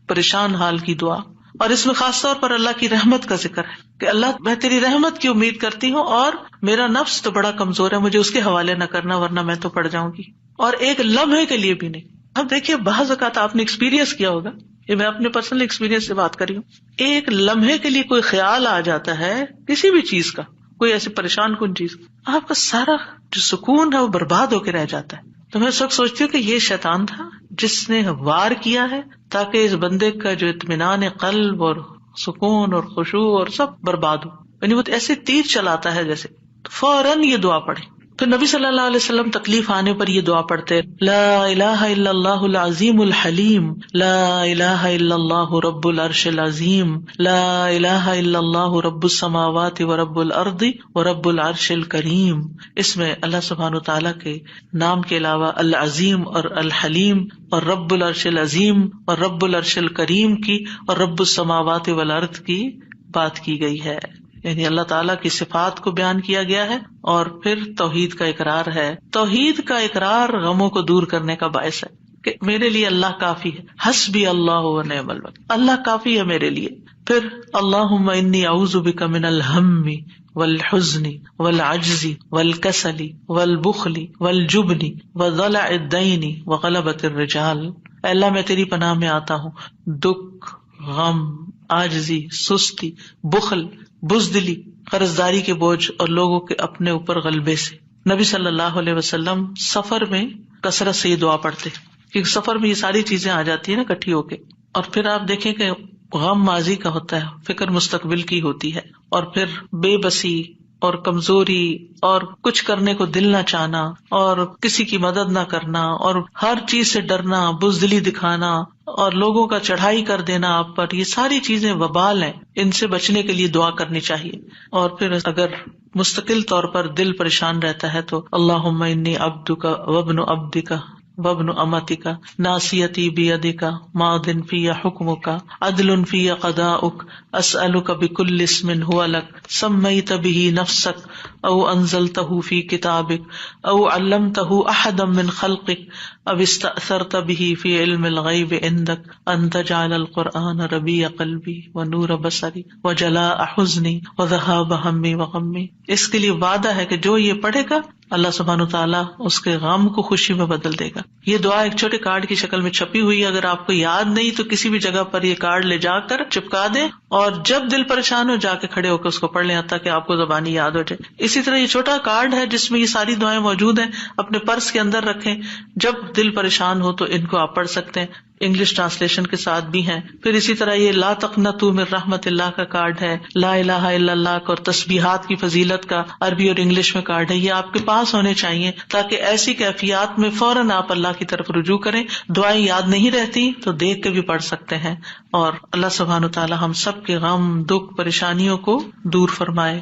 پریشان حال کی دعا. اور اس میں خاص طور پر اللہ کی رحمت کا ذکر ہے کہ اللہ میں تیری رحمت کی امید کرتی ہوں اور میرا نفس تو بڑا کمزور ہے، مجھے اس کے حوالے نہ کرنا ورنہ میں تو پڑ جاؤں گی، اور ایک لمحے کے لیے بھی نہیں. اب دیکھیے بعض اوقات آپ نے ایکسپیرینس کیا ہوگا، یہ میں اپنے پرسنل ایکسپیرینس سے بات کر رہی ہوں، ایک لمحے کے لیے کوئی خیال آ جاتا ہے کسی بھی چیز کا، کوئی ایسی پریشان کن چیز، آپ کا سارا جو سکون ہے وہ برباد ہو کے رہ جاتا ہے. تو میں اس وقت سوچتی ہوں کہ یہ شیطان تھا جس نے وار کیا ہے تاکہ اس بندے کا جو اطمینان قلب اور سکون اور خشوع اور سب برباد ہو. یعنی وہ ایسے تیر چلاتا ہے جیسے. فوراً یہ دعا پڑھے. پھر نبی صلی اللہ علیہ وسلم تکلیف آنے پر یہ دعا پڑھتے لا الہ الا اللہ العظیم الحلیم لا الہ الا اللہ رب العرش العظیم لا الہ الا اللہ رب السماوات ورب الارض ورب العرش الکریم. اس میں اللہ سبحانہ تعالیٰ کے نام کے علاوہ العظیم اور الحلیم اور رب العرش العظیم اور رب العرش الکریم کی اور رب السماوات والارض کی بات کی گئی ہے. یعنی اللہ تعالیٰ کی صفات کو بیان کیا گیا ہے اور پھر توحید کا اقرار ہے. توحید کا اقرار غموں کو دور کرنے کا باعث ہے کہ میرے لیے اللہ کافی ہے، حسبی اللہ و نعم الوکیل، اللہ کافی ہے میرے لیے. پھر اللہم انی اعوذ بک من الہم والحزن والعجز والکسل والبخل والجبن وضلع الدین وغلبۃ الرجال. اے اللہ میں تیری پناہ میں آتا ہوں دکھ، غم، عاجزی، سستی، بخل، بزدلی، قرضداری کے بوجھ اور لوگوں کے اپنے اوپر غلبے سے. نبی صلی اللہ علیہ وسلم سفر میں کثرت سے یہ دعا پڑھتے کیونکہ سفر میں یہ ساری چیزیں آ جاتی ہیں نا اکٹھی ہو کے. اور پھر آپ دیکھیں کہ غم ماضی کا ہوتا ہے، فکر مستقبل کی ہوتی ہے، اور پھر بے بسی اور کمزوری اور کچھ کرنے کو دل نہ چاہنا اور کسی کی مدد نہ کرنا اور ہر چیز سے ڈرنا، بزدلی دکھانا اور لوگوں کا چڑھائی کر دینا آپ پر، یہ ساری چیزیں وبال ہیں. ان سے بچنے کے لیے دعا کرنی چاہیے. اور پھر اگر مستقل طور پر دل پریشان رہتا ہے تو اللہم انی عبدک وابن عبدک وابن امتک ناصیتی بیدک ماض فی حکمک عدل فی قضاؤک اسألک بکل اسم هو لک سمیت بہ نفسک او انزلتہ فی کتابک او علمتہ احدا من خلقک او استأثرت بہ فی علم الغیب عندک ان تجعل القرآن ربیع قلبی ونور بصری وجلاء حزنی وذہاب ہمی وغمی. اس کے لیے وعدہ ہے کہ جو یہ پڑھے گا اللہ سبحانہ تعالیٰ اس کے غم کو خوشی میں بدل دے گا. یہ دعا ایک چھوٹے کارڈ کی شکل میں چھپی ہوئی ہے، اگر آپ کو یاد نہیں تو کسی بھی جگہ پر یہ کارڈ لے جا کر چپکا دیں اور جب دل پریشان ہو جا کے کھڑے ہو کے اس کو پڑھ لیں تاکہ آپ کو زبانی یاد ہو جائے. اسی طرح یہ چھوٹا کارڈ ہے جس میں یہ ساری دعائیں موجود ہیں، اپنے پرس کے اندر رکھیں، جب دل پریشان ہو تو ان کو آپ پڑھ سکتے ہیں. انگلش ٹرانسلیشن کے ساتھ بھی ہیں. پھر اسی طرح یہ لا تقنطوا من رحمت اللہ کا کارڈ ہے، لا الہ الا اللہ کا اور تسبیحات کی فضیلت کا عربی اور انگلش میں کارڈ ہے. یہ آپ کے پاس ہونے چاہیے تاکہ ایسی کیفیات میں فوراً آپ اللہ کی طرف رجوع کریں. دعائیں یاد نہیں رہتی تو دیکھ کے بھی پڑھ سکتے ہیں. اور اللہ سبحانہ تعالی ہم سب کے غم، دکھ، پریشانیوں کو دور فرمائے.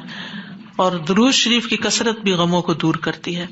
اور درود شریف کی کثرت بھی غموں کو دور کرتی ہے.